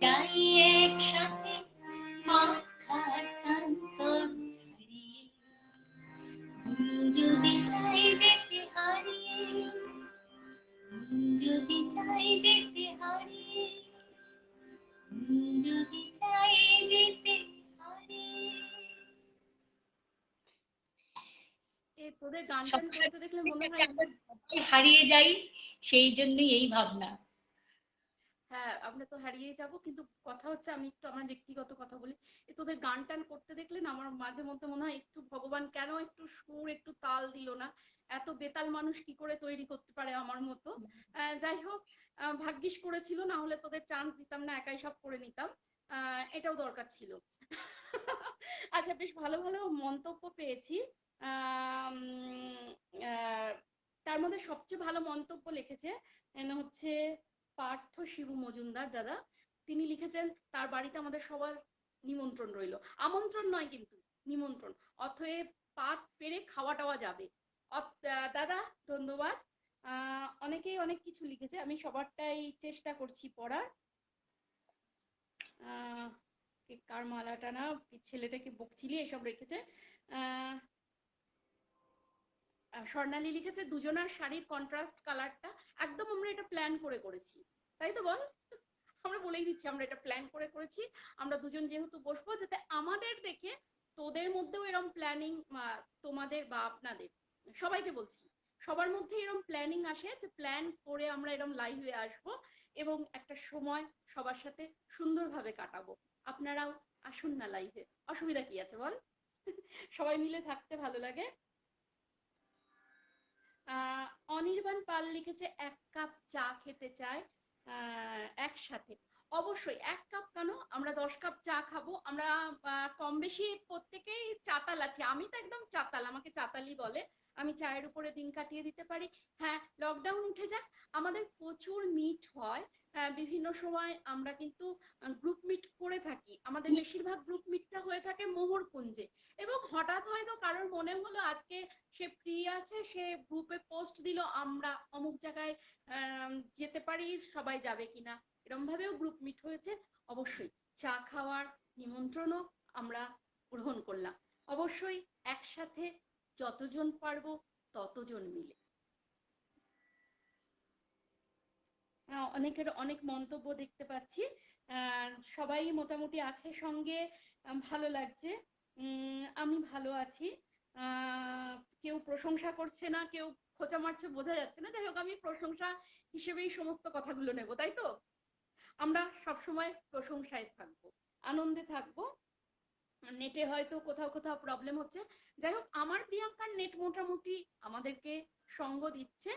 যাই একসাথে মাখার প্রান্তর ছাড়িয়ে, যদি চাই যেতে হারিয়ে, যদি চাই যেতে হারিয়ে, যদি চাই যেতে হারিয়ে। তোদের গান টান করতে দেখলে মনে হয় হারিয়ে যাই, সেই জন্যই এই ভাবনা। হ্যাঁ, আমরা তো হারিয়ে যাব, কিন্তু কথা হচ্ছে আমি একটু আমার ব্যক্তিগত কথা বলি, তোদের গান টান করতে দেখলে না আমার মাঝে মধ্যে মনে হয় একটু ভগবান কেন একটু সুর একটু তাল দিল না, এত বেতাল মানুষ কি করে তৈরি করতে পারে আমার মতো। যাই হোক, ভাগ্যিস করেছিল, না হলে তোদের চান্স দিতাম না, একাই সব করে নিতাম, এটাও দরকার ছিল। আচ্ছা, বেশ ভালো ভালো মন্তব্য পেয়েছি। তার মধ্যে সবচেয়ে ভালো মন্তব্য লিখেছে হচ্ছে পার্থ শিবু মজুমদার দাদা। তিনি লিখেছেন তার বাড়িতে আমাদের সবার নিমন্ত্রণ রইল, আমন্ত্রণ নয় কিন্তু নিমন্ত্রণ, অতএব পাত পেরে খাওয়া টাওয়া যাবে। দাদা ধন্যবাদ। অনেকেই অনেক কিছু লিখেছে, আমি সবারটাই চেষ্টা করছি পড়ার। কার মালাটা না ছেলেটাকে বকছিলি এসব রেখেছে। স্বর্ণালী লিখেছে দুজনার শাড়ির কন্ট্রাস্ট কালারটা একদম আমরা এটা প্ল্যান করে করেছি, তাই তো বল? আমরা বলেই দিচ্ছি আমরা এটা প্ল্যান করে করেছি, আমরা দুজন যেহেতু বসবো যাতে আমাদের দেখে তোদের মধ্যেও এরকম প্ল্যানিং, তোমাদের বা আপনাদের সবাইকে বলছি সবার মধ্যে এরকম প্ল্যানিং আসে যে প্ল্যান করে আমরা এরকম লাইভে আসবো এবং একটা সময় সবার সাথে সুন্দরভাবে কাটাবো। আপনারাও আসুন না লাইভে, অসুবিধা কি আছে বল? সবাই মিলে থাকতে ভালো লাগে। অনির্বাণ পাল লিখেছে এক কাপ চা খেতে চায় একসাথে। অবশ্যই, এক কাপ কেন, আমরা 10 কাপ চা খাবো। আমরা কম বেশি প্রত্যেকেই চাতাল আছি, আমি তো একদম চাতাল, আমাকে চাতালি বলে, আমি চায়ের উপরে দিন কাটিয়ে দিতে পারি। হ্যাঁ, লকডাউন উঠে যাক, আমাদের প্রচুর মিট হয়, বিভিন্ন সময় আমরা কিন্তু গ্রুপ মিট করে থাকি, আমাদের বেশিরভাগ গ্রুপ মিটটা হয়ে থাকে মোহরকুঞ্জে, এবং হঠাৎ হয়তো কারোর মনে হলো আজকে সে ফ্রি আছে, সে গ্রুপে পোস্ট দিল আমরা অমুক জায়গায় যেতে পারি, সবাই যাবে কিনা, এরকম ভাবেও গ্রুপ মিট হয়েছে। অবশ্যই চা খাওয়ার নিমন্ত্রণও আমরা গ্রহণ করলাম, অবশ্যই একসাথে যতজন পারবো ততজন মিলে। অনেকের অনেক মন্তব্য দেখতে পাচ্ছি, সবাই মোটামুটি আছে সঙ্গে, ভালো লাগছে। আমি ভালো আছি, কেউ প্রশংসা করছে না, কেউ খোঁচা মারছে বোঝা যাচ্ছে না, যাই হোক আমি প্রশংসা হিসেবেই সমস্ত কথাগুলো নেব, তাই তো? আমরা সবসময় প্রশংসায় থাকবো, আনন্দে থাকবো। নেটে হয়তো কোথাও কোথাও প্রবলেম হচ্ছে, যাই হোক আমার প্রিয়াঙ্কার নেট মোটামুটি আমাদেরকে সঙ্গ দিচ্ছে।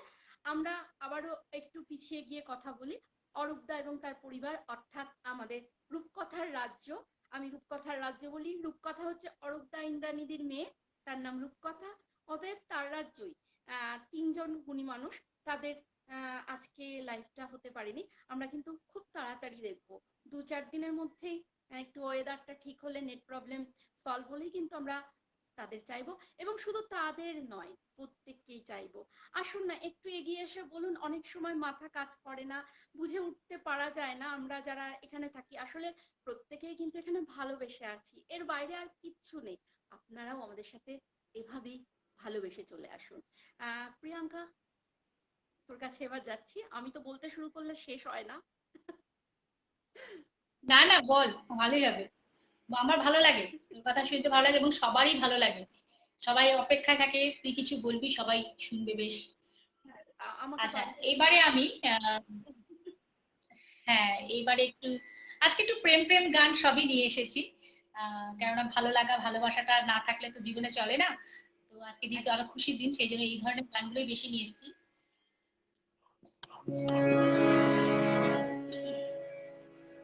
আমরা আবারও একটু পিছিয়ে গিয়ে কথা বলি। অরূপদা এবং তার পরিবার, অর্থাৎ আমাদের রূপকথার রাজ্য, আমি রূপকথার রাজ্য বলি, রূপকথা হচ্ছে অরূপদা ইন্দ্রাণীদির মেয়ে, তার নাম রূপকথা, অতএব তার রাজ্যই। তিনজন গুণী মানুষ, তাদের আজকে লাইভটা হতে পারেনি, আমরা কিন্তু খুব তাড়াতাড়ি দেখবো, 2-4 দিনের মধ্যেই একটু ওয়েদারটা ঠিক হলে, নেট প্রবলেম সলভ হলেই কিন্তু আমরা তাদের চাইবো, এবং শুধু তাদের নয় প্রত্যেককেই চাইবো, আসুন না একটু এগিয়ে এসে বলুন। অনেক সময় মাথা কাজ করে না, বুঝে উঠতে পারা যায় না, আমরা যারা এখানে থাকি আসলে প্রত্যেকেই কিন্তু এখানে ভালোবেসে আছি, এর বাইরে আর কিচ্ছু নেই। আপনারাও আমাদের সাথে এভাবেই ভালোবেসে চলে আসুন। প্রিয়াঙ্কা, তোর কাছে এবার যাচ্ছি, আমি তো বলতে শুরু করলে শেষ হয় না। না না, বল, ভালোই হবে, আমার ভালো লাগে, তোর কথা শুনতে ভালো লাগে এবং সবারই ভালো লাগে, সবাই অপেক্ষায় থাকে তুই কিছু বলবি, সবাই শুনবে বেশ। আমাকে আচ্ছা, বাড়িতে এবারে আমি হ্যাঁ, এইবারে একটু আজকে একটু প্রেম প্রেম গান সবই নিয়ে এসেছি, কেননা ভালো লাগা ভালোবাসাটা না থাকলে তো জীবনে চলে না। তো আজকে যেহেতু আরো খুশির দিন, সেই জন্য এই ধরনের গানগুলোই বেশি নিয়ে এসেছি।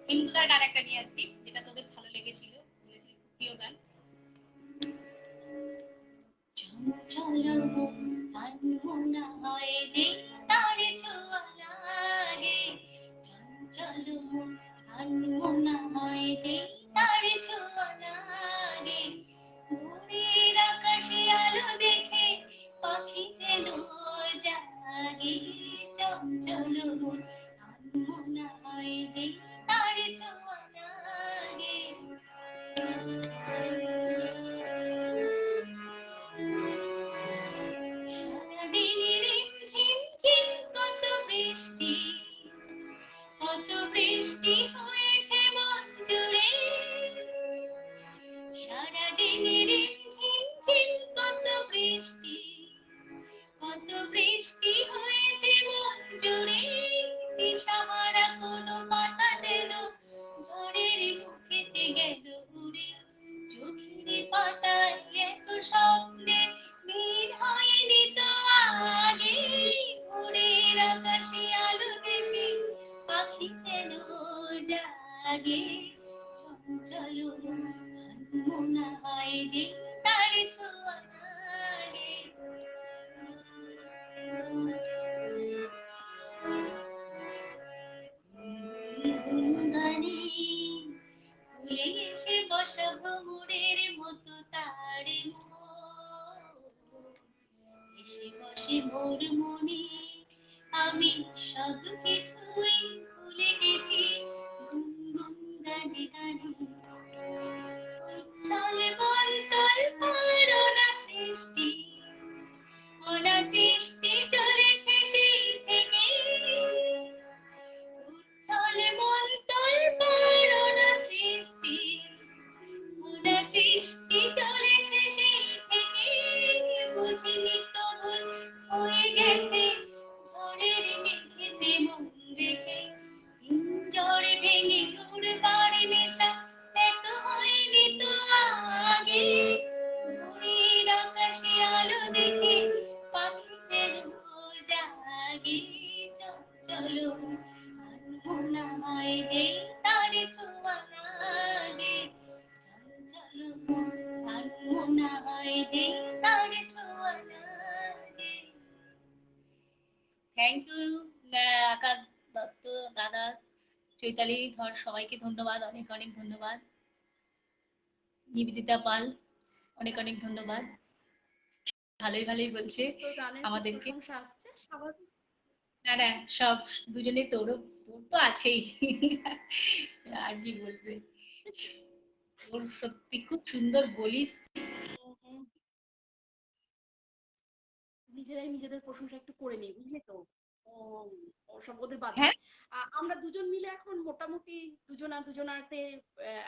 হিন্দুদার গান একটা নিয়ে আসছি, যেটা তোদের ভালো লেগেছিল, বলেছিল খুব প্রিয় গান। চঞ্চল মন আনমনা হয় যে তার ছোঁয়া লাগে, চঞ্চল মন আনমনা হয় যে তার ছোঁয়া লাগে, ভোরের আকাশে আলো দেখে পাখি যেন জাগে, চঞ্চল মন আনমনা হয় যে তার ছোঁয়া লাগে। সারাদিন রিমঝিম ঝিম কত বৃষ্টি, কত বৃষ্টি হয়েছে মন জুড়ে। সারাদিন রিমঝিম ঝিম কত বৃষ্টি, কত বৃষ্টি হয়েছে মন জুড়ে। দিশাহারা কোনো পাতা যেন ঝড়ের মুখেতে গেল উড়ে। চোখের পাতায় এত স্বপ্নে ভিড় হয়নি তো আগে। ভোরের আকাশে আলো দেখে পাখি যেন জাগে। চঞ্চল মনা হয় যে তার ছোঁয়া লাগে। গানে ভুলে এসে বসা ভ্রমরের মতো তার এসে বসে মোর মনে। আমি সব কিছুই ভুলে গেছি গুনগুন গানে গানে। চলে বল তল পারনা সৃষ্টি, ওনা সৃষ্টি চলেছে সেই থেকে। চলে বল তল পারনা সৃষ্টি, ওনা সৃষ্টি চলেছে সেই থেকে। বুঝিনি তো ভুল হয়ে গেছে ঝড়ের মেঘেতে মন রেখে। ঝড়ে ভেঙে উড়বার নেশা এত হয়নি তো আগে। ভোরের আকাশে আলো দেখে পাখি যেন জাগে। চঞ্চল মনা হয় যে তার ছোঁয়া লাগে। চঞ্চল মনা হয় যে তার ছোঁয়া লাগে। থ্যাংক ইউ আকাশ দত্ত দাদা, চৈতালি ধর, সবাইকে ধন্যবাদ, অনেক অনেক ধন্যবাদ। নিবেদিতা পাল, অনেক অনেক ধন্যবাদ। ভালোই ভালোই বলছে তোর গানের খুব আমাদেরকে। প্রশংসা আসছে, স্বাভাবিক। না না, সব দুজনে, তোর তো আছেই। আর কি বলবে, তোর সত্যি খুব সুন্দর বলিস। নিজেরাই নিজেদের প্রশংসা একটু করে নিই, বুঝলি তো। ও ওসব ওদের বাদ দে। হ্যাঁ, আমরা দুজন মিলে এখন মোটামুটি দুজনাতে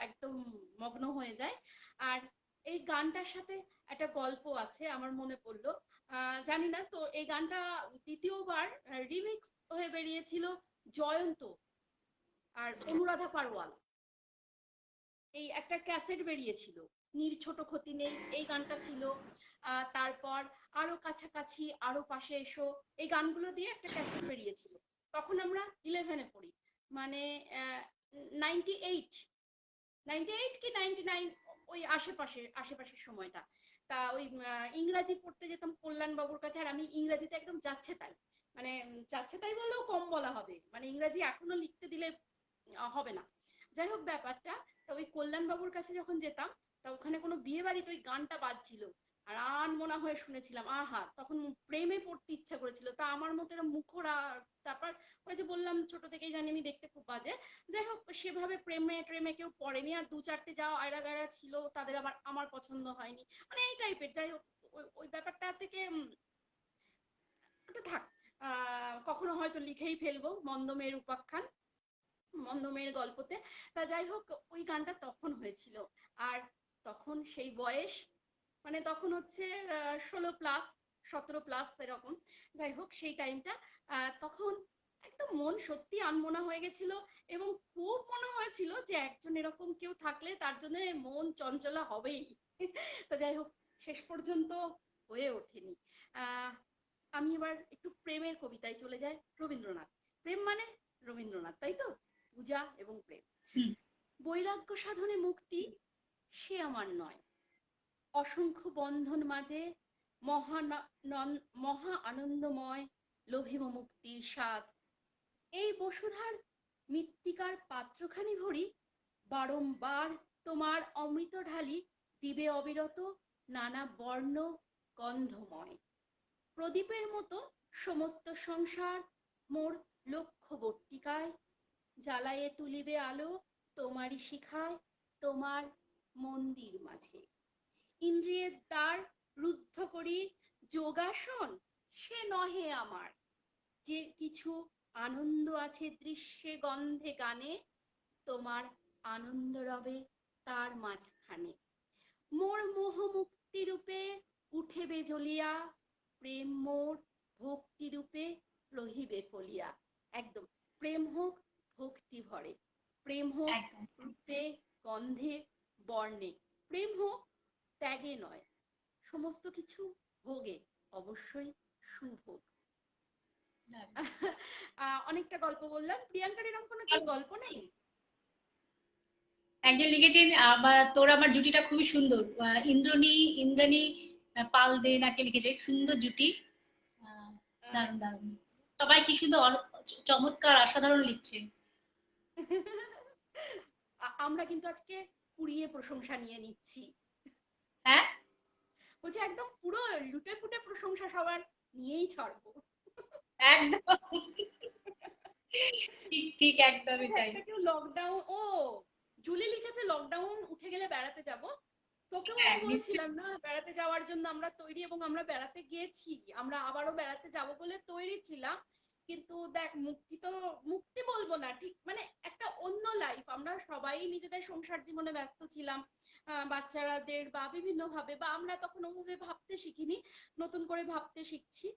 একদম মগ্ন হয়ে যায়। আর এই গানটার সাথে একটা গল্প আছে, আমার মনে পড়লো। জানি না তো, এই গানটা দ্বিতীয়বার রিমিক্স হয়ে বেরিয়েছিল জয়ন্ত আর অনুরাধা পারওয়াল। এই একটা ক্যাসেট বেরিয়েছিল, নীর ছোট ক্ষতি নেই, এই গানটা ছিল। তারপর আরো কাছাকাছি, আরো পাশে এসো, এই গানগুলো দিয়ে একটা ক্যাসেট বেরিয়েছিল। তখন আমরা 11-এ পড়ি, মানে 98 98 কি 99, ওই আশেপাশের সময়টা। তা ওই ইংরাজি পড়তে যেতাম কল্যাণ বাবুর কাছে, আর আমি ইংরাজিতে একদম যাচ্ছে তাই, মানে যাচ্ছে তাই বললেও কম বলা হবে, মানে ইংরাজি এখনো লিখতে দিলে হবে না। যাই হোক ব্যাপারটা, তা ওই কল্যাণ বাবুর কাছে যখন যেতাম, তা ওখানে কোনো বিয়ে বাড়িতে ওই গানটা বাজছিল, আর আনমনা হয়ে শুনেছিলাম। আহা, তখন প্রেমে পড়তে ইচ্ছা করেছিল। তা আমার মতো এরা মুখরা, তারপর ওই যে বললাম ছোট থেকেই জানি আমি দেখতে খুব বাজে। যাই হোক, সেভাবে প্রেমে ট্রেমে কেউ পড়েনি, আর দু চারটে যা আয়রা গায়রা ছিল তাদের আবার আমার পছন্দ হয়নি, মানে এই টাইপের। যাই হোক, ওই ব্যাপারটা থেকে ওটা থাক। কখনো হয়তো লিখেই ফেলবো মন্দ মেয়ের উপাখ্যান, মন্দ মেয়ের গল্পতে। তা যাই হোক, ওই গানটা তখন হয়েছিল। আর তখন সেই বয়স, মানে তখন হচ্ছে 16+, 17+ এরকম। যাই হোক, সেই টাইমটা তখন একদম মন সত্যি আনমনা হয়ে গেছিল, এবং খুব মনে হয়েছিল যে একজন এরকম কেউ থাকলে তার জন্য মন চঞ্চলা হবেই। তো যাই হোক, শেষ পর্যন্ত হয়ে ওঠেনি। আমি এবার একটু প্রেমের কবিতায় চলে যাই। রবীন্দ্রনাথ, প্রেম মানে রবীন্দ্রনাথ, তাই তো? পূজা এবং প্রেম। বৈরাগ্য সাধনে মুক্তি সে আমার নয়, অসংখ্য বন্ধন মাঝে মহা আনন্দময় লোভিব মুক্তির স্বাদ। এই বসুধার মৃত্তিকার পাত্রখানি ভরি, বারংবার তোমার অমৃত ঢালি, দিবে অবিরত নানা বর্ণ গন্ধময়। প্রদীপের মতো সমস্ত সংসার মোর লক্ষ্যবর্তিকায়, জ্বালায়ে তুলিবে আলো তোমারই শিখায় তোমার মন্দির মাঝে। ইন্দ্রিয়ের দ্বার রুদ্ধ করি যোগাসন সে নহে আমার, যে কিছু আনন্দ আছে দৃশ্যে গন্ধে গানে তোমার আনন্দ রবে তার মাঝখানে। মোর মোহ মুক্তি রূপে উঠেবে জ্বলিয়া, প্রেম মোর ভক্তি রূপে রহিবে ফলিয়া। একদম প্রেম হোক ভক্তি ভরে, প্রেম হোক একদম রূপে গন্ধে বর্ণে, প্রেম হোক ত্যাগে নয়, সমস্ত কিছু ভোগে, অবশ্যই সুভোগ। অনেকটা গল্প বললাম। প্রিয়াঙ্কার এরকম কোনো কি গল্প নেই? একজন লিখেছেন তোর আমার জুটিটা খুবই সুন্দর, ইন্দ্রাণী পাল দে নাকে লিখেছে, সুন্দর জুটি। আহ, দারুণ দারুণ, সবাই কি সুন্দর চমৎকার অসাধারণ লিখছে। আমরা কিন্তু আজকে পুড়িয়ে প্রশংসা নিয়ে নিচ্ছি। হ্যাঁ বলছি একদম পুরো লুটে ফুটে প্রশংসা সবার নিয়েই ছাড়বো। একদম ঠিক ঠিক একদমই তাই। একটা কেউ লকডাউন, ও জুলি লিখেছে লকডাউন উঠে গেলে বেড়াতে যাব। তোকেও হ্যাঁ আমি নিশ্চয়ই। বলছিলাম না বেড়াতে যাওয়ার জন্য আমরা তৈরি, এবং আমরা বেড়াতে গিয়েছি, আমরা আবারও বেড়াতে যাব বলে তৈরি ছিলাম। কিন্তু দেখ মুক্তি বলবো না ঠিক, মানে একটা অন্য লাইফ, আমরা সবাই নিজেদের সংসার জীবনে ব্যস্ত ছিলাম, বাচ্চারাদের বা বিভিন্ন ভাবে, বা আমরা তখন ওভাবে ভাবতে শিখিনি, নতুন করে ভাবতে শিখছি।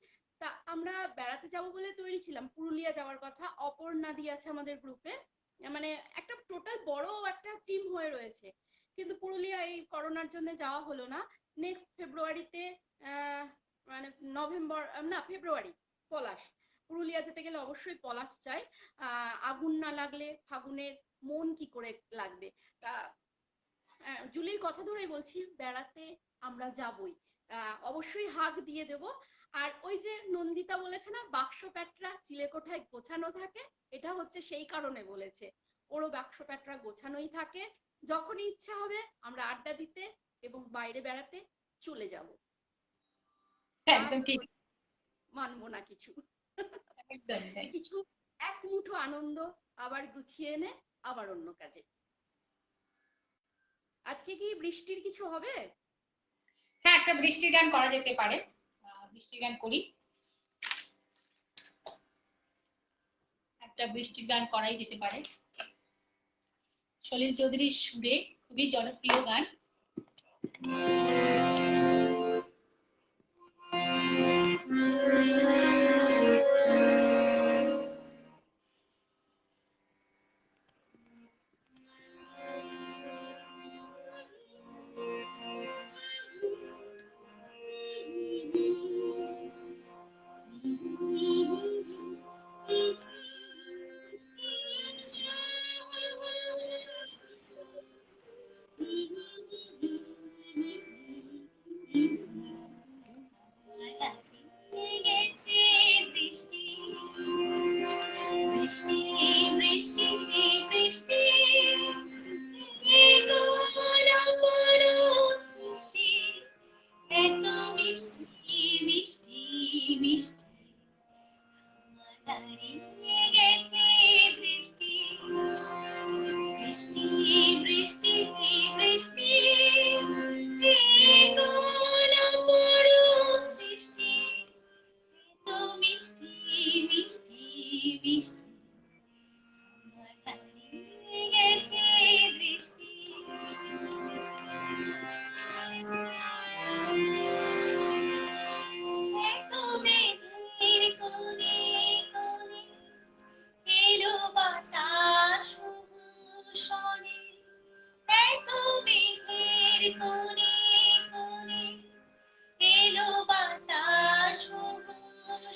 তা আমরা বেড়াতে যাব বলে তৈরি ছিলাম, পুরুলিয়া যাওয়ার কথা। অপর্ণা দি আছে আমাদের গ্রুপে, মানে একটা টোটাল বড় একটা টিম হয়ে রয়েছে, কিন্তু পুরুলিয়া এই করোনার জন্য যাওয়া হলো না। নেক্সট ফেব্রুয়ারিতে, মানে নভেম্বর না ফেব্রুয়ারি, পলাশ, পুরুলিয়া যেতে গেলে অবশ্যই পলাশ চাই। আগুন না লাগলে ফাগুনের মন কি করে লাগবে। তা জুলির কথা ধরেই বলছি, বেড়াতে আমরা যাবই, অবশ্যই হাঁক দিয়ে দেব। আর ওই যে নন্দিতা বলেছে না বাক্স প্যাটরা চিলেকোঠায় গোছানো থাকে, এটা হচ্ছে সেই কারণে বলেছে, ওরও বাক্স প্যাটরা গোছানোই থাকে। যখনই ইচ্ছা হবে আমরা আড্ডা দিতে এবং বাইরে বেড়াতে চলে যাব, একদম ঠিক। মানবো না কিছু। একদম তাই। কিছু এক মুঠো আনন্দ আবার গুছিয়ে এনে আবার অন্য কাজে। আজকে কি বৃষ্টির কিছু হবে? হ্যাঁ একটা বৃষ্টির গান করা যেতে পারে, বৃষ্টির গান করি, একটা বৃষ্টির গান করাই যেতে পারে। সলিল চৌধুরীর সুরে খুবই জনপ্রিয় গান। গেছে বৃষ্টি বৃষ্টি বৃষ্টি বৃষ্টি, এ কোন অপর সৃষ্টি, এত মিষ্টি মিষ্টি মিষ্টি, হারিয়ে গেছে দৃষ্টি বৃষ্টি বৃষ্টি বৃষ্টি, এ কোন অপর সৃষ্টি, এত মিষ্টি মিষ্টি মিষ্টি, হারিয়ে গেছে দৃষ্টি। এত মেঘের কোণে কোণে এলো বাতাস শোনে, এত মেঘের কোণে কোণে এলো বাতাস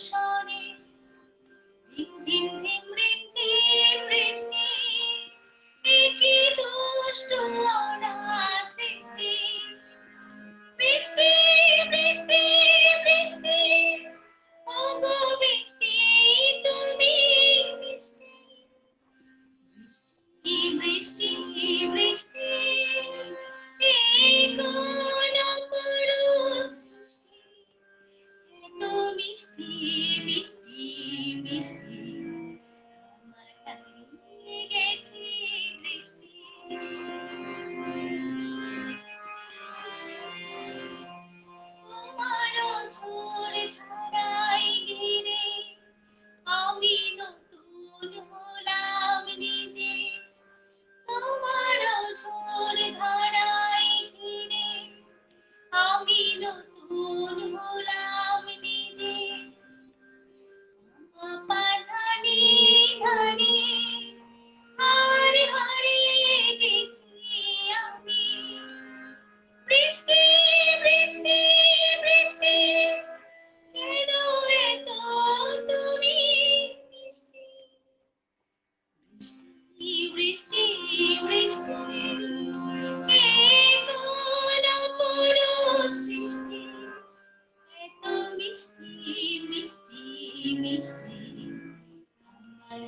শোনে, ঝিম ঝিম রিমঝিম বৃষ্টি, এ কি দুষ্ট অনার সৃষ্টি, বৃষ্টি বৃষ্টি বৃষ্টি, ওগো বৃষ্টি তুমি মিষ্টি, বৃষ্টি বৃষ্টি, এ কোন অপরূপ সৃষ্টি, এত মিষ্টি মিষ্টি মিষ্টি,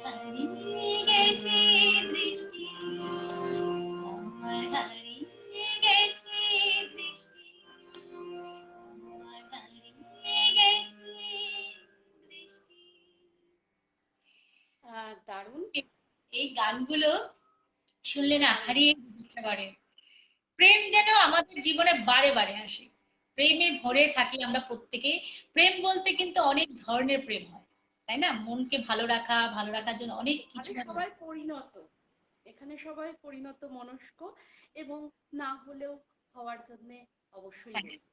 হারিয়ে গেছে দৃষ্টি, আমার হারিয়ে গেছে দৃষ্টি, আমার হারিয়ে গেছে দৃষ্টি। দারুণ। এই গানগুলো শুনলে না হারিয়ে যেতে ইচ্ছা করে। প্রেম যেন আমাদের জীবনে বারে বারে আসে, প্রেমে ভরে থাকি আমরা প্রত্যেকে। প্রেম বলতে কিন্তু অনেক ধরনের প্রেম হয়, তাই না? মনকে ভালো রাখার জন্য অনেক কিছু এখানে সবাই পরিণত, এখানে সবাই পরিণত মনস্ক, এবং না হলেও হওয়ার জন্য অবশ্যই হ্যাঁ। বলবো।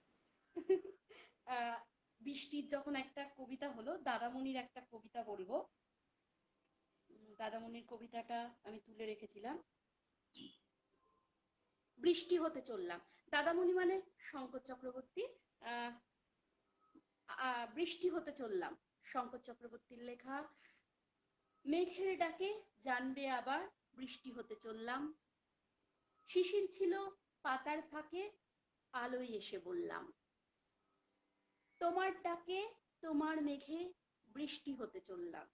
বৃষ্টির যখন একটা কবিতা হলো, দাদামণির একটা কবিতা বলবো। দাদামণির কবিতাটা আমি তুলে রেখেছিলাম। বৃষ্টি হতে চললাম। দাদামণি মানে শঙ্কর চক্রবর্তী। আহ বৃষ্টি হতে চললাম, শঙ্কর চক্রবর্তীর লেখা। মেঘের ডাকে জানবে আবার বৃষ্টি হতে চললাম, শিশির ছিল পাতার ফাঁকে, আলোয় এসে বললাম, তোমার ডাকে তোমার মেঘে বৃষ্টি হতে চললাম।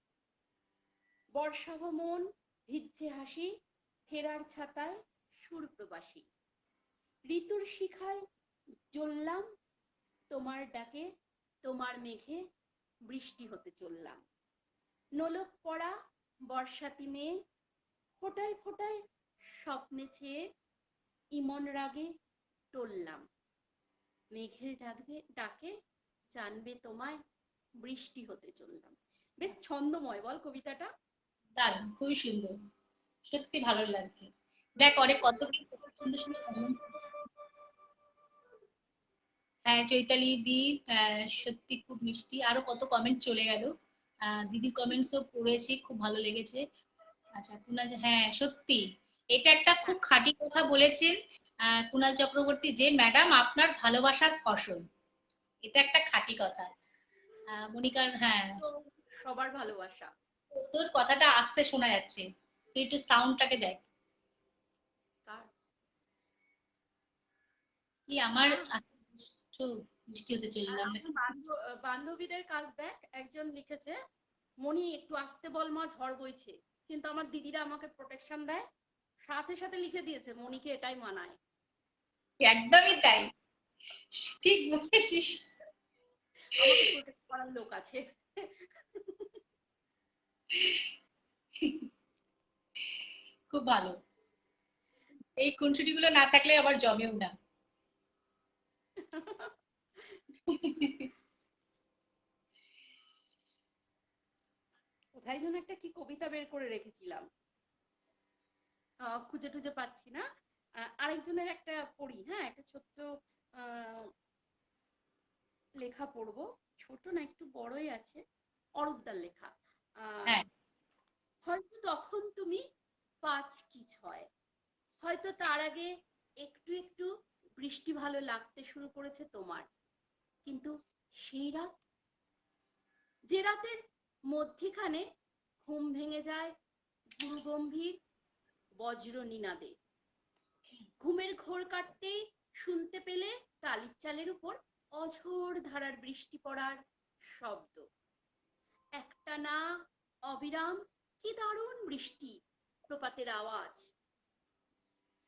বর্ষাহ মন ভিজছে হাসি, ফেরার ছাতায় সুর প্রবাসী, ঋতুর শিখায় জ্বললাম, তোমার ডাকে তোমার মেঘে বৃষ্টি হতে চললাম। নোলক পড়া বর্ষাতি মেয়ে, ফোটায় ফোটায় স্বপ্নে চেয়ে ইমন রাগে টললাম, মেঘের ডাকে জানবে তোমায় বৃষ্টি হতে চললাম। বেশ ছন্দময় বল কবিতাটা? দারুণ, খুবই সুন্দর, সত্যি ভালো লাগছে। দেখ অনেক কত কি সুন্দর সুন্দর comment। হ্যাঁ চৈতালি দি, সত্যি খুব মিষ্টি। আরো কত কমেন্ট চলে গেল, দিদির কমেন্টসও পড়েছি, খুব ভালো লেগেছে। আচ্ছা কুনাল, হ্যাঁ সত্যি এটা একটা খুব খাঁটি কথা বলেছেন কুনাল চক্রবর্তী, যে ম্যাডাম আপনার ভালোবাসার ফসল। এটা একটা খাঁটি কথা। মনিকার, হ্যাঁ তো সবার ভালোবাসা। তোর কথাটা আস্তে শোনা যাচ্ছে, তুই একটু সাউন্ডটাকে দেখ। কার? কি আমার বৃষ্টি হতে চললাম না। বান্ধবীদের কাজ দেখ, একজন লিখেছে, মনি একটু আসতে বল মা, ঝড় বইছে। কিন্তু আমার দিদিরা আমাকে প্রোটেকশন দেয়, সাথে সাথে লিখে দিয়েছে মনিকে এটাই মানায়। একদমই তাই, ঠিক বলেছিস। আমাকে প্রোটেক্ট করার লোক আছে। খুব ভালো, এই খুনসুটিগুলো না থাকলে আবার জমেও না। কোথায় যেন একটা কি কবিতা বের করে রেখেছিলাম, খুঁজে টুজে পাচ্ছি না। আরেকজনের একটা পড়ি, হ্যাঁ, একটা ছোট্ট লেখা পড়বো। ছোট না, একটু বড়ই আছে, অরূপদার লেখা। হ্যাঁ হয়তো তখন তুমি 5 কি 6, হয়তো তার আগে একটু একটু বৃষ্টি ভালো লাগতে শুরু করেছে তোমার। কিন্তু সেই রাত, যে রাতের মধ্যিখানে ঘুম ভেঙে যায় গুরু গম্ভীর বজ্র নিনাদে, ঘুমের ঘোর কাটতেই শুনতে পেলে টালির চালের উপর অঝোর ধারার বৃষ্টি পড়ার শব্দ, একটানা অবিরাম, কি দারুণ বৃষ্টি, প্রপাতের আওয়াজ।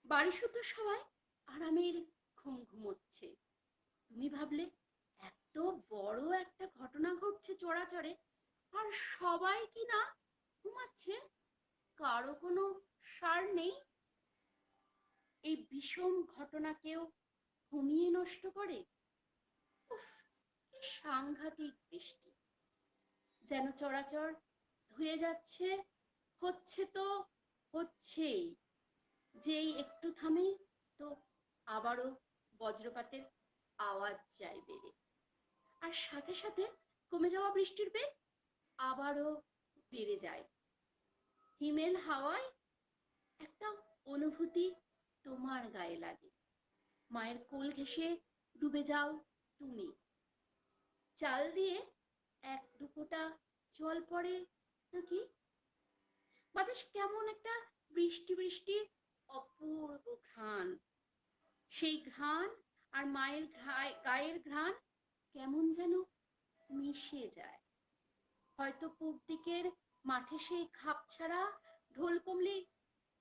বাড়ি শুদ্ধ সবাই আরামের ঘুম ঘুমোচ্ছে, তুমি ভাবলে এত বড় একটা ঘটনা ঘটছে চড়াচড়ে, আর সবাই কি না ঘুমাচ্ছে, কারো কোনো সার নেই। এই বিষম ঘটনাকেও ঘুমিয়ে নষ্ট করে। উফ, কি সাংঘাতিক বৃষ্টি, যেন চরাচর ধুয়ে যাচ্ছে, হচ্ছে তো হচ্ছেই, যেই একটু থামে তো আবারও বজ্রপাতের আওয়াজ যায় বেড়ে, আর সাথে সাথে কমে যাওয়া বৃষ্টির বেগ আবারও বেড়ে যায়। হিমেল হাওয়ায় একটা অনুভূতি তোমার গায়ে লাগে, মায়ের কোল ঘেঁষে ডুবে যাও তুমি, চাল দিয়ে এক দু ফোঁটা জল পড়ে নাকি, বাতাস কেমন একটা বৃষ্টি বৃষ্টি অপূর্ব ঘ্রাণ, সেই ঘ্রাণ আর মায়ের গায়ের ঘ্রাণ কেমন যেন মিশে যায়। হয়তো পূব দিকের মাঠে সেই খাপছাড়া ঢোল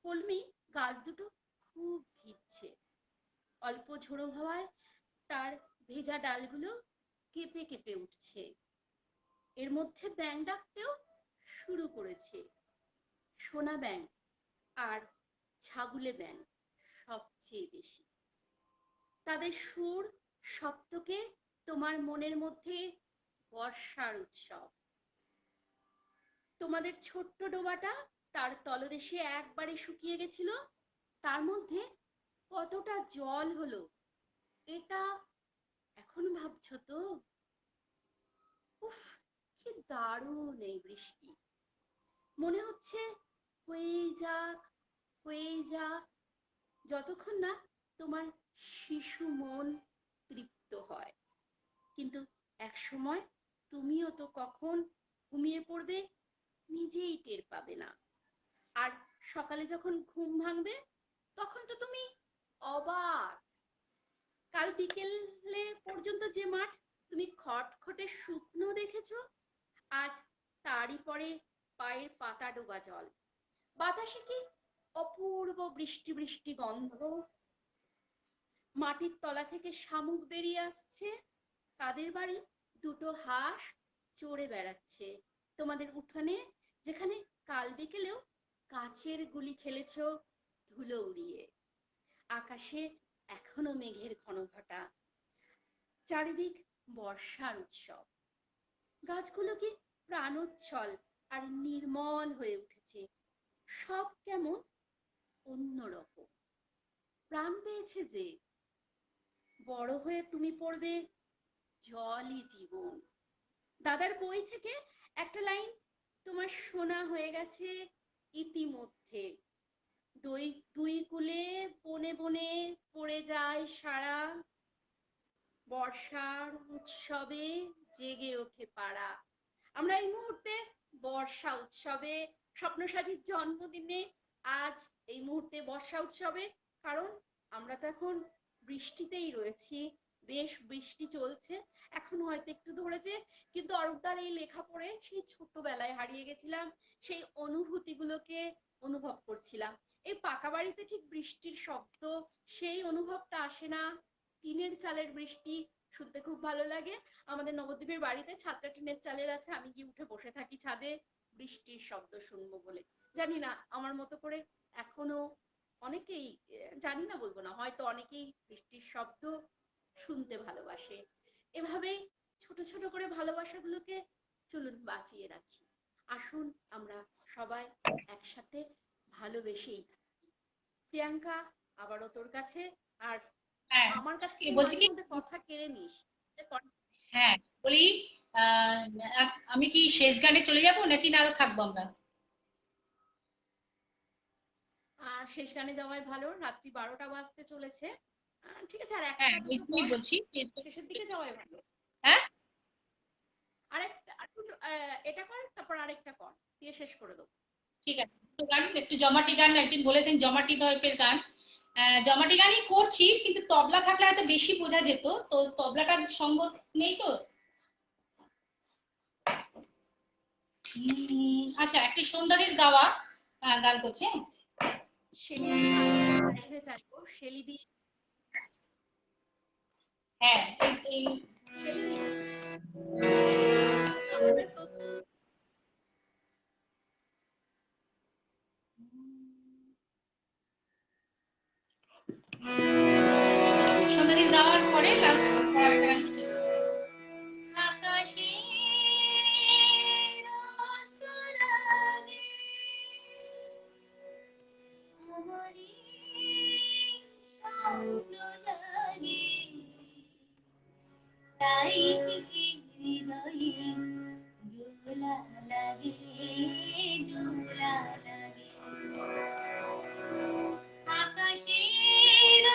কলমি গাছ দুটো খুব ভিজছে। অল্প ঝোড়ো হাওয়ায় তার ভেজা ডালগুলো কেঁপে কেঁপে উঠছে। এর মধ্যে ব্যাঙ ডাকতেও শুরু করেছে। সোনা ব্যাঙ আর ছাগুলে ব্যাঙ সবচেয়ে বেশি। তাদের সুর সপ্তকে তোমার মনের মধ্যে বর্ষার উৎসব। তোমাদের ছোট্ট ডোবাটা তার তলদেশে একবারে শুকিয়ে গেছিল, তার মধ্যে কতটা জল হলো এটা এখন ভাবছো তো? উফ, কি দারুণ এই বৃষ্টি। মনে হচ্ছে হয়েই যাক, হয়েই যাক, যতক্ষণ না তোমার শিশু মন তৃপ্ত হয়। কিন্তু এক সময় তুমিও তো কখন ঘুমিয়ে পড়বে নিজেই টের পাবে না। আর সকালে যখন ঘুম ভাঙবে তখন তো তুমি অবাক। কাল বিকেলে পর্যন্ত যে মাঠ তুমি খটখটে শুকনো দেখেছো, আজ তারই পরে পায়ের পাতা ডোবা জল। বাতাসে কি অপূর্ব বৃষ্টি বৃষ্টি গন্ধ। মাটির তলা থেকে শামুক বেরিয়ে আসছে। তাদের বাড়ি দুটো হাঁস চড়ে বেড়াচ্ছে তোমাদের উঠানে, যেখানে কাল বিকেলেও কাচের গুলি খেলেছো ধুলো উড়িয়ে। আকাশে এখনো মেঘের ঘনঘটা, চারিদিক বর্ষার উৎসব। গাছগুলো কি প্রাণোচ্ছল আর নির্মল হয়ে উঠেছে। সব কেমন অন্যরকম, প্রাণ পেয়েছে যে। বড় হয়ে তুমি পড়বে জলই জীবন। দাদার বই থেকে একটা লাইন তোমার শোনা হয়ে গেছে ইতিমধ্যে। দুই কূলে বনে বনে পড়ে যায় সারা, বর্ষার উৎসবে জেগে ওঠে পাড়া। আমরা এই মুহূর্তে বর্ষা উৎসবে, স্বপ্নসাথীর জন্মদিনে আজ এই মুহূর্তে বর্ষা উৎসবে, কারণ আমরা তো এখন বৃষ্টিতেই রয়েছি। বেশ বৃষ্টি চলছে, এখন হয়তো একটু ধরেছে, কিন্তু অরূপদার এই লেখা পড়ে সেই ছোটবেলায় হারিয়ে গেছিলাম, সেই অনুভূতিগুলোকে অনুভব করছিলাম। এই পাকা বাড়িতে ঠিক বৃষ্টির শব্দ, সেই অনুভবটা আসে না। টিনের চালের বৃষ্টি শুনতে খুব ভালো লাগে। আমাদের নবদ্বীপের বাড়িতে ছাদটা টিনের চালের আছে, আমি গিয়ে উঠে বসে থাকি ছাদে বৃষ্টির শব্দ শুনবো বলে। জানি না আমার মতো করে এখনো অনেকেই, জানি না বলবো না, হয়তো অনেকেই বৃষ্টির শব্দ শুনতে ভালোবাসে। এভাবেই ছোট ছোট করে ভালোবাসাগুলোকে চলুন বাঁচিয়ে রাখি। আসুন আমরা সবাই একসাথে ভালোবেসেই থাকি। প্রিয়াঙ্কা, আবারও তোর কাছে। আর হ্যাঁ আমার কাছ থেকে বলছি মাঝে কি, মধ্যে কথা কেড়ে নিস। হ্যাঁ বলি, আমি কি শেষ গানে চলে যাব নাকি না আরো থাকবো আমরা? শেষ গানে যাওয়াই ভালো, রাত্রি 12টা বাজতে চলেছে। ঠিক আছে, আর হ্যাঁ একটা ওই দুটো জন্যই কর, বলছি শেষের দিকে যাওয়াই ভালো। হ্যাঁ আরেকটা এটা কর, তারপর আরেকটা কর, দিয়ে শেষ করে দেবো। ঠিক আছে, একটু গান, একটু জমাটি গান, একজন বলেছেন জমাটি টাইপের গান। জমাটি গানই করছি, কিন্তু তবলা থাকলে হয়তো বেশি বোঝা যেত, তো তবলাটার সঙ্গ নেই তো। আচ্ছা, একটি সুন্দরীর গাওয়া গান করছে। শেলিদি লাইভে চাইবো, শেলিদি। হ্যাঁ এই শেলিদি আমাদের তো সুন্দরীর গাওয়ার পরে লাস্ট একটা গান করছে। আকাশে তাই হৃদয়ে দোলা লাগে, দোলা লাগে। আকাশের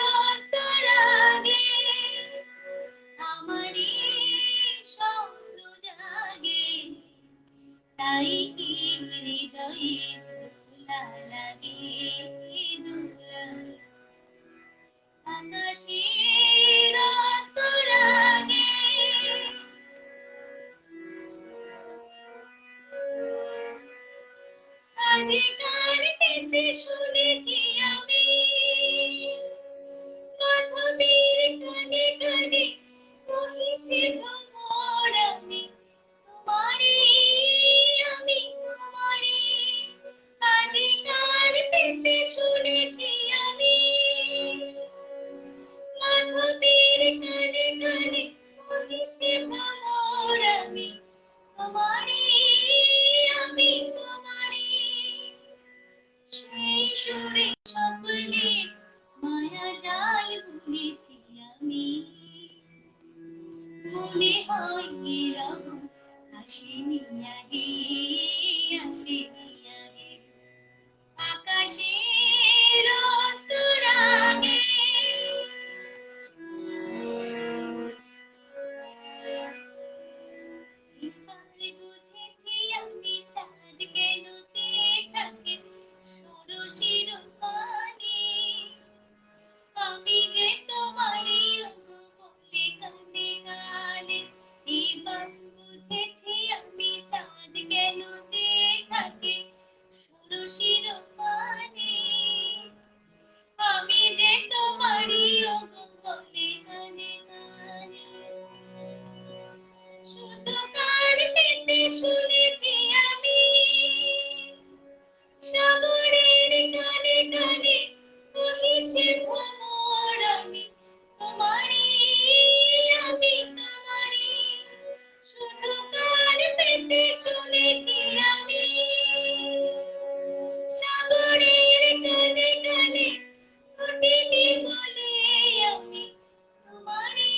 স্তরাগে আমারই স্বপ্ন জাগে, তাই হৃদয়ে দোলা লাগে, দোলা লাগে। আকাশের স্তরাগে যে গান পেতে শুনেছি আমি মাধবীর কানে কানে কহিছে ভ্রমর আমি তোমারে আমি তোমারে আজি গান পেতে শুনেছি আমি মাধবীর কানে কানে কহিছে ভ্রমর আমি তোমারে আমি তোমারে সেই সুরে স্বপ্নে মায়া যায় ভুলেছি আমি মনে হয় এরকম আসেনি আগে আসেনি আগে আকাশের অস্তরাগে এবার বুঝেছি আমি চাঁদ কেন চেয়ে থাকে ষোড়শীর পানে আমি যে তোমারই বলে কানে কানে এবার বুঝেছি আমি চাঁদ কেন চেয়ে থাকে ষোড়শীর পানে আমি যে তোমারই বলে কানে কানে শুধু গান পেতে শুনেছি আমি সাগরের গানে গানে কহিছে ভ্রমর আমি তোমারে আমি তোমারে শুধু গান পেতে শুনেছি আমি সাগরের গানে গানে প্রতিটি বলে আমি তোমারে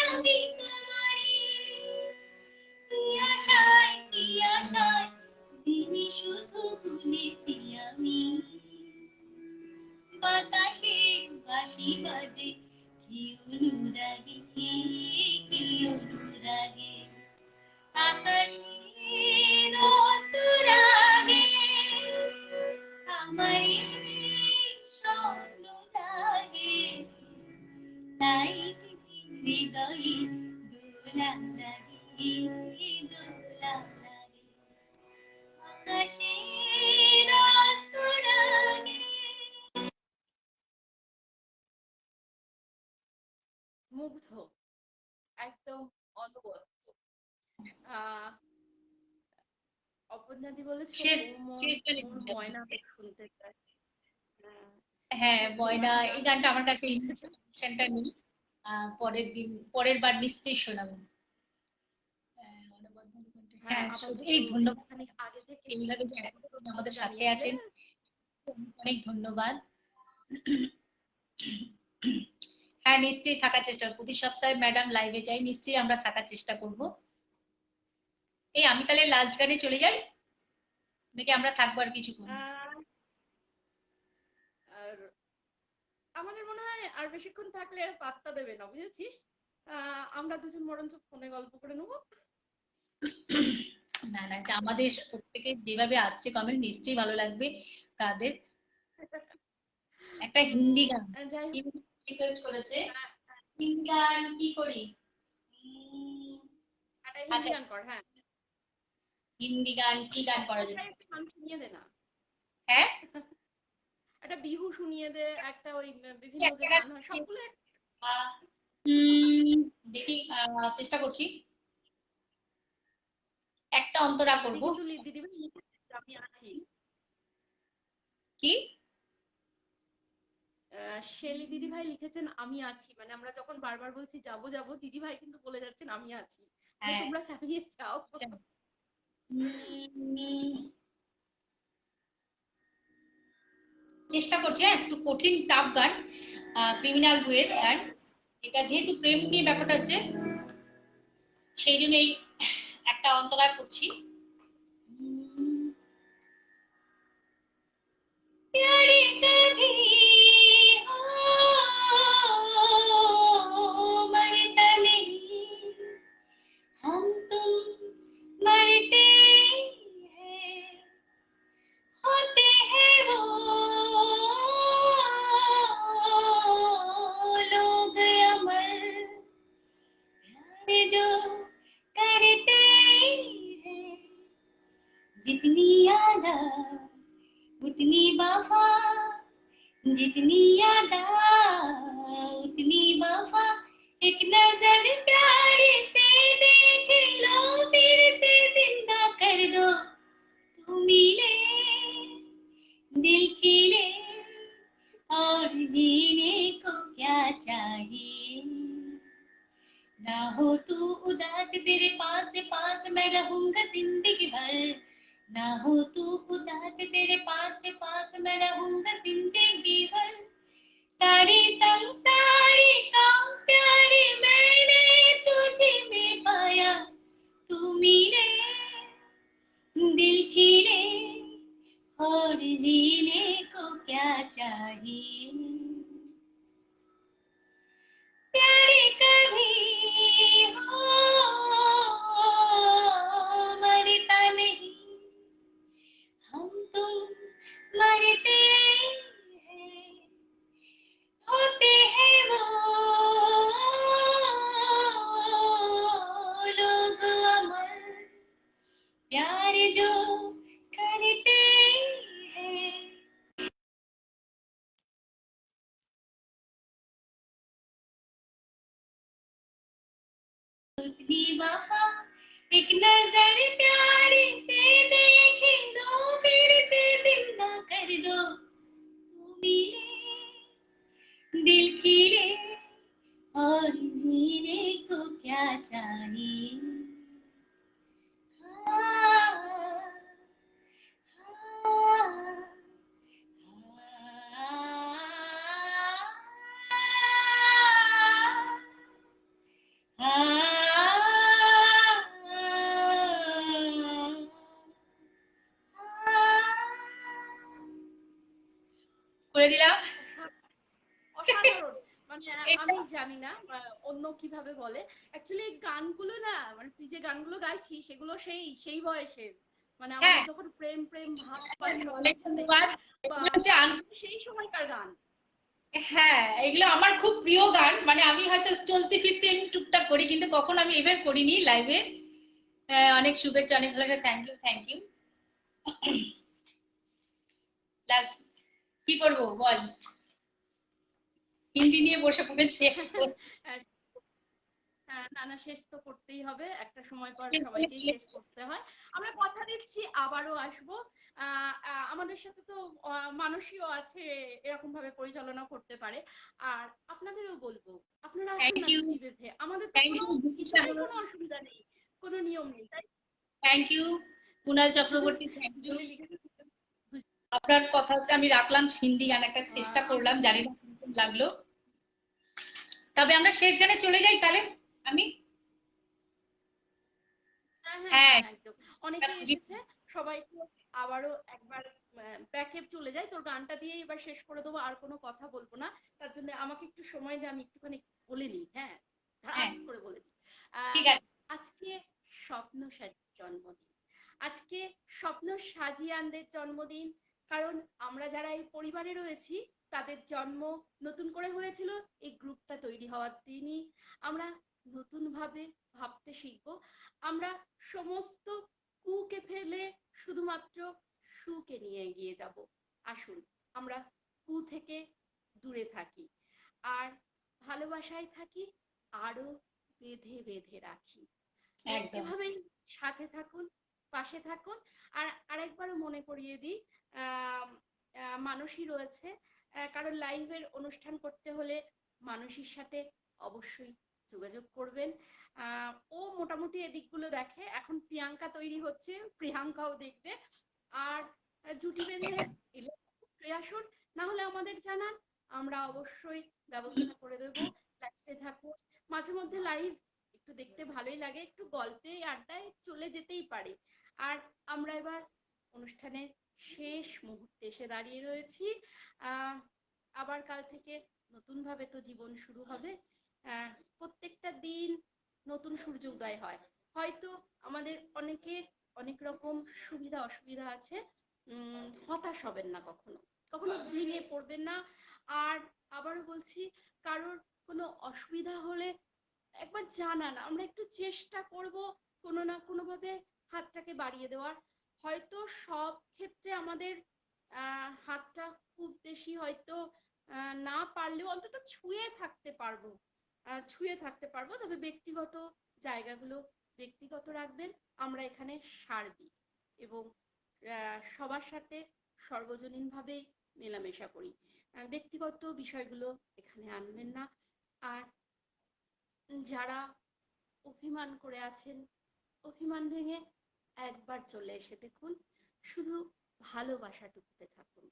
আমি তোমারে কি আশায় দিনে শুধু ভুলেছি আমি বাতাসে বাঁশি বাজে কি অনুরাগে কি অনুরাগে আকাশের অস্তরাগে আমার স্বপ্ন জাগে তাই হৃদয়ে দোলা লাগে দোলা লাগে আকাশের অস্তরাগে মুগ্ধ, একদম অনবদ্য। আহ অপর্ণাদি বলেছে মোর ময়না শুনতে চায়। হ্যাঁ ময়না এই গানটা আমার কাছে ইনফরমেশনটা নেই পরের বার নিশ্চয়ই শোনাবো হ্যাঁ শুধু এই ধন্যবাদ আগে থেকে এইভাবে যে আমাদের সাথে আছেন অনেক ধন্যবাদ হ্যাঁ নিশ্চয়ই থাকার চেষ্টা প্রতি সপ্তাহে ম্যাডাম লাইভে যাই নিশ্চয়ই আমরা থাকার চেষ্টা করব এই আমি তাহলে লাস্ট গানে চলে যাই নাকি আমরা থাকবো আর কিছুক্ষণ আর আমাদের মনে হয় আর বেশিক্ষণ থাকলে পাত্তা দেবে না বুঝেছিস আমরা দুজন বরঞ্চ ফোনে গল্প করে নেবো না না আমাদের প্রত্যেকে যেভাবে আসছে কমেন্ট নিশ্চয়ই ভালো লাগবে তাদের একটা হিন্দি গান রিকোয়েস্ট করেছে হিন্দি গান কি করি হিন্দি গান কর হ্যাঁ হিন্দি গান কি গান করা যায় একটা গান শুনিয়ে দে না হ্যাঁ একটা বিহু শুনিয়ে দে একটা ওই বিভিন্ন যে গান হয় সবগুলো দেখি চেষ্টা করছি একটা অন্তরা করব দিদি আমি আছি কি শেলি দিদি ভাই লিখেছেন আমি আছি মানে আমরা যখন বারবার বলছি যাবো যাবো দিদি ভাই কিন্তু বলে যাচ্ছেন আমি আছি তোমরা চালিয়ে যাও চেষ্টা করছি একটু কঠিন টাফ গান ক্রিমিনাল বইয়ের গান এটা যেহেতু প্রেম নিয়ে ব্যাপারটা হচ্ছে সেই জন্যই একটা অন্তরা করছি प्यारे कभी मरता नहीं हम तुम मरते हैं होते हैं वो लोग अमर प्यार जो करते हैं उतनी वफा जितनी अदा, उतनी वफा, एक नजर प्यार से देख लो, फिर से जिंदा कर दो, तू मिले दिल खिले, और जीने को क्या चाहिए। ना हो तू उदास, तेरे पास पास मैं रहूंगा जिंदगी भर, ना हो तू उदास, तेरे पास मैं रहूंगा जिंदगी भर, सारी संसारी का प्यार मैंने तुझे में पाया, तू मिले दिल खिले, और जीने को क्या चाहिए। प्यारे कभी हो मरता नहीं, हम तुम मरते हैं, होते हैं वो लोग अमर, प्यार जो करते हैं। उतनी वफा, एक नजर प्यार से देख लो, फिर से जिंदा कर दो, तू मिले दिल खिले, और जीने को क्या चाहिए। করে দিলাম। অসাধারণ। মানে আমি জানি না অন্য কিভাবে বলে। অ্যাকচুয়ালি এই গানগুলো না, মানে তুই যে গানগুলো গাইছিস সেগুলো সেই বয়সের, মানে হ্যাঁ, আমাদের যখন প্রেম প্রেম ভাব বা অনেক সবকিছু ধন্যবাদ। দেখে বা এগুলো হচ্ছে সেই সময়কার গান। হ্যাঁ, এগুলো আমার খুব প্রিয় গান। মানে আমি হয়তো চলতে ফিরতে এমনি টুকটাক করি, কিন্তু কখনো আমি এভাবে করিনি লাইভে। অনেক শুভেচ্ছা, অনেক ভালোবাসা, thank you, thank you. Last কি করব বল, হিন্দি নিয়ে বসে পড়েছি। না না, শেষ তো করতেই হবে, একটা সময় পর সবাইকেই শেষ করতে হয়। আমরা কথা দিচ্ছি আবারও আসবো। আমাদের সাথে তো মানুষও আছে এরকম ভাবে পরিচালনা করতে পারে। আর আপনাদেরও বলবো, আপনারা আসুন থ্যাংক না ইউ, ছুটি বেঁধে, আমাদের তো থ্যাংক কোনো ইউ, কিছুতেই কোনো অসুবিধা নেই, কোনো নিয়ম নেই, তাই thank you Kunal Chakraborty, thank you. Julie লিখেছে। আপনার কথাতে আমি রাখলাম, হিন্দি গান একটা চেষ্টা করলাম, আমরা জানি না কেমন লাগলো। তবে আমরা শেষ গানে চলে যাই তাহলে। আমি হ্যাঁ হ্যাঁ হ্যাঁ, হ্যাঁ একদম। অনেকে এসেছে, সবাইকে আবারও একবার ব্যাকে চলে যাই, তোর গানটা দিয়ে এবার শেষ করে দেবো, আর কোনো কথা বলবো না। তার জন্য আমাকে একটু সময় দে, আমি একটুখানি বলে নিই। হ্যাঁ, হ্যাঁ, ধাপ করে বলে দিই। ঠিক আছে। আজকে স্বপ্ন সাজির জন্মদিন, আজকে স্বপ্ন সাজিয়ানদের জন্মদিন। কারণ আমরা যারা এই পরিবারে রয়েছি তাদের জন্ম নতুন করে হয়েছিল এই গ্রুপটা তৈরি হওয়ার দিনই। আমরা নতুন ভাবে ভাবতে শিখবো, আমরা সমস্ত কুকে ফেলে শুধুমাত্র সুকে নিয়ে এগিয়ে যাব। আসুন আমরা কু থেকে দূরে থাকি, আর ভালোবাসায় থাকি, আরো বেঁধে বেঁধে রাখি। একদম এভাবেই সাথে থাকুন, পাশে থাকুন। আর আরেকবারও মনে করিয়ে দিই, মানুষই রয়েছে, কারণ লাইভের অনুষ্ঠান করতে হলে মানুষের সাথে অবশ্যই যোগাযোগ করবেন। ও মোটামুটি এদিকগুলো দেখে, এখন প্রিয়াঙ্কা তৈরি হচ্ছে, প্রিয়াঙ্কাও দেখবে। আর জুটি বেঁধে এলে আসুন, না হলে আমাদের জানান, আমরা অবশ্যই ব্যবস্থা করে দেবো। লাইভে থাকুন, মাঝে মধ্যে লাইভ একটু দেখতে ভালোই লাগে, একটু গল্পে আড্ডায় চলে যেতেই পারে। আর আমরা এবার অনুষ্ঠানের শেষ মুহূর্তে এসে দাঁড়িয়ে রয়েছি। আবার কাল থেকে নতুন ভাবে তো জীবন শুরু হবে। প্রত্যেকটা দিন নতুন সূর্য উদয় হয়। হয়তো আমাদের অনেকের অনেক রকম সুবিধা অসুবিধা আছে, হতাশ হবেন না, কখনো কখনো ভেঙে পড়বেন না। আর আবারও বলছি, কারোর কোনো অসুবিধা হলে একবার জানান, আমরা একটু চেষ্টা করব কোনো না কোনো ভাবে হাতটাকে বাড়িয়ে দেওয়ার। হয়তো সব ক্ষেত্রে আমাদের হাতটা খুব বেশি হয়তো না পারলেও অন্তত ছুঁয়ে থাকতে পারবো, তবে ব্যক্তিগত জায়গাগুলো ব্যক্তিগত রাখবেন। আমরা এখানে সার্বিক এবং সবার সাথে সর্বজনীনভাবেই মেলামেশা করি, ব্যক্তিগত বিষয়গুলো এখানে আনবেন না। আর যারা অভিমান করে আছেন, অভিমান ভেঙে একবার চলে এসে দেখুন, শুধু ভালোবাসাটুকুতে থাকুন।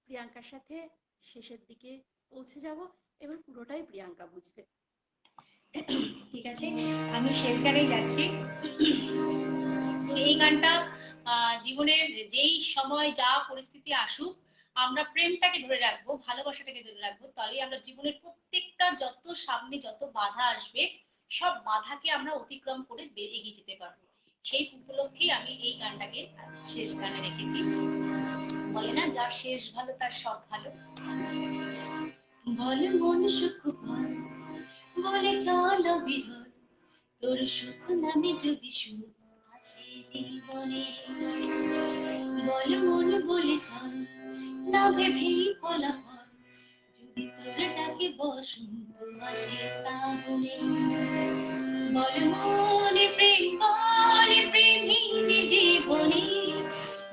প্রিয়াঙ্কার সাথে শেষের দিকে পৌঁছে যাব, এবার পুরোটাই প্রিয়াঙ্কা বুঝবে। ঠিক আছে, আমি শেষ গানেই যাচ্ছি। তো এই গানটা জীবনের যেই সময় যা পরিস্থিতি আসুক, আমরা প্রেমটাকে ধরে রাখবো, ভালোবাসাটাকে ধরে রাখবো, তাহলে আমরা জীবনের প্রত্যেকটা যত সামনে যত বাধা আসবে, সব বাধাকে আমরা অতিক্রম করে এগিয়ে যেতে পারবো। সেই উপলক্ষেই আমি এই গানটাকে শেষ গানে রেখেছি। বলে না, যার শেষ ভালো তার সব ভালো। বল মন সুখ বল, বলে চলো বিরল, তোর সুখ নামে যদি সুখ আসে জীবনে। বল মন বলে চল, না ভেবেই ফলাফল, যদি তোর ডাকে বসন্ত আসে শ্রাবণে। বল মনে প্রেম, বলে প্রেমহীন জীবনে,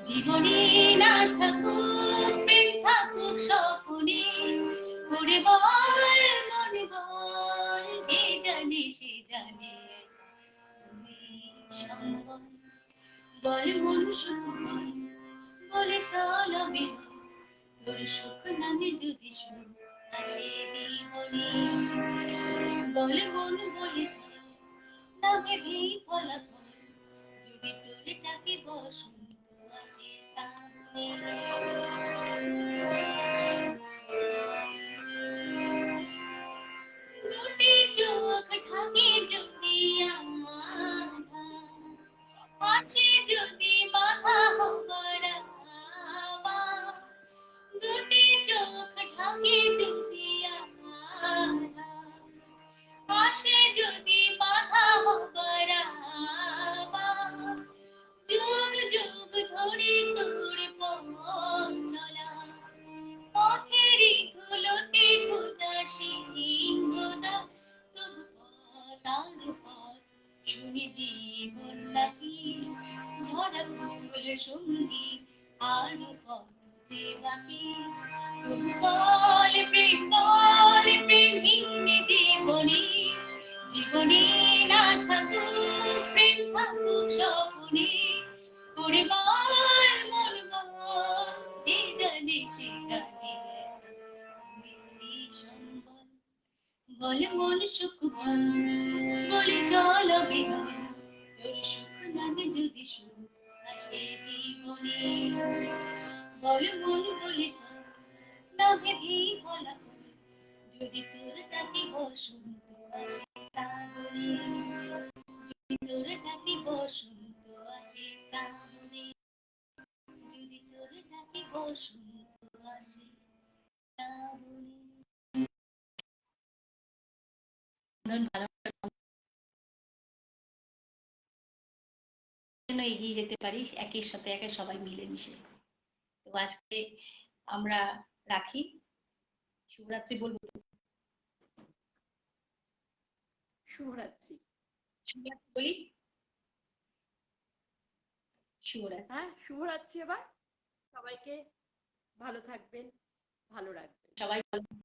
জীবনে না থাকুক প্রেম, থাকুক স্বপনে। করে বল মন বল, যে জানে সে জানে তুমি সম্বল। বল মন সুখ বল, বলে চল বিরল, তোর সুখ নামে যদি সুখ আসে জীবনে। বল মন বলে চল, না ভেবেই ফলাফল, যদি তোর ডাকে বসন্ত আসে শ্রাবণে। দুটি চোখ ঢাকে যদি আধা, পাশে যদি বাধা হবড়া, দুটি চোখ ঢাকে যদি আধা, পাশে যদি বাধা হবড়া, যুগ যুগ ধরে তোর পথ চলা, পথেরই ধুলোতে খোঁজা সিংহদা, তবু পথ আর পথ শুনে জীবন নাকি ঝরা ফুল সঙ্গী, আর পথ যে বাকি। তবু বল প্রেম, বল প্রেমহীন জীবনে, জীবনে না থাকুক প্রেম, থাকুক স্বপনে। করে বল মন বল, যে জানে সে জানে তুমি সম্বল। বল মন সুখ বল, বলে চল বিরল, তোর সুখ নামে যদি সুখ আসে জীবনে। বল মন বলে চল, না ভেবেই ফলাফল, যদি তোর ডাকে বসন্ত আসে শ্রাবণে। যদি তোর ডাকে বসন্ত আসে শ্রাবণে, যদি তোর ডাকে বসন্ত আসে শ্রাবণে। ভালো যেন এগিয়ে যেতে পারি একের সাথে একে সবাই মিলেমিশে। তো আজকে আমরা রাখি, শুভরাত্রি বলবো। শুভরাত্রি। শুভরাত্রি বলি, শুভরাত্রি। হ্যাঁ, শুভরাত্রি। এবার সবাইকে ভালো থাকবেন, ভালো রাখবেন। সবাই ভালো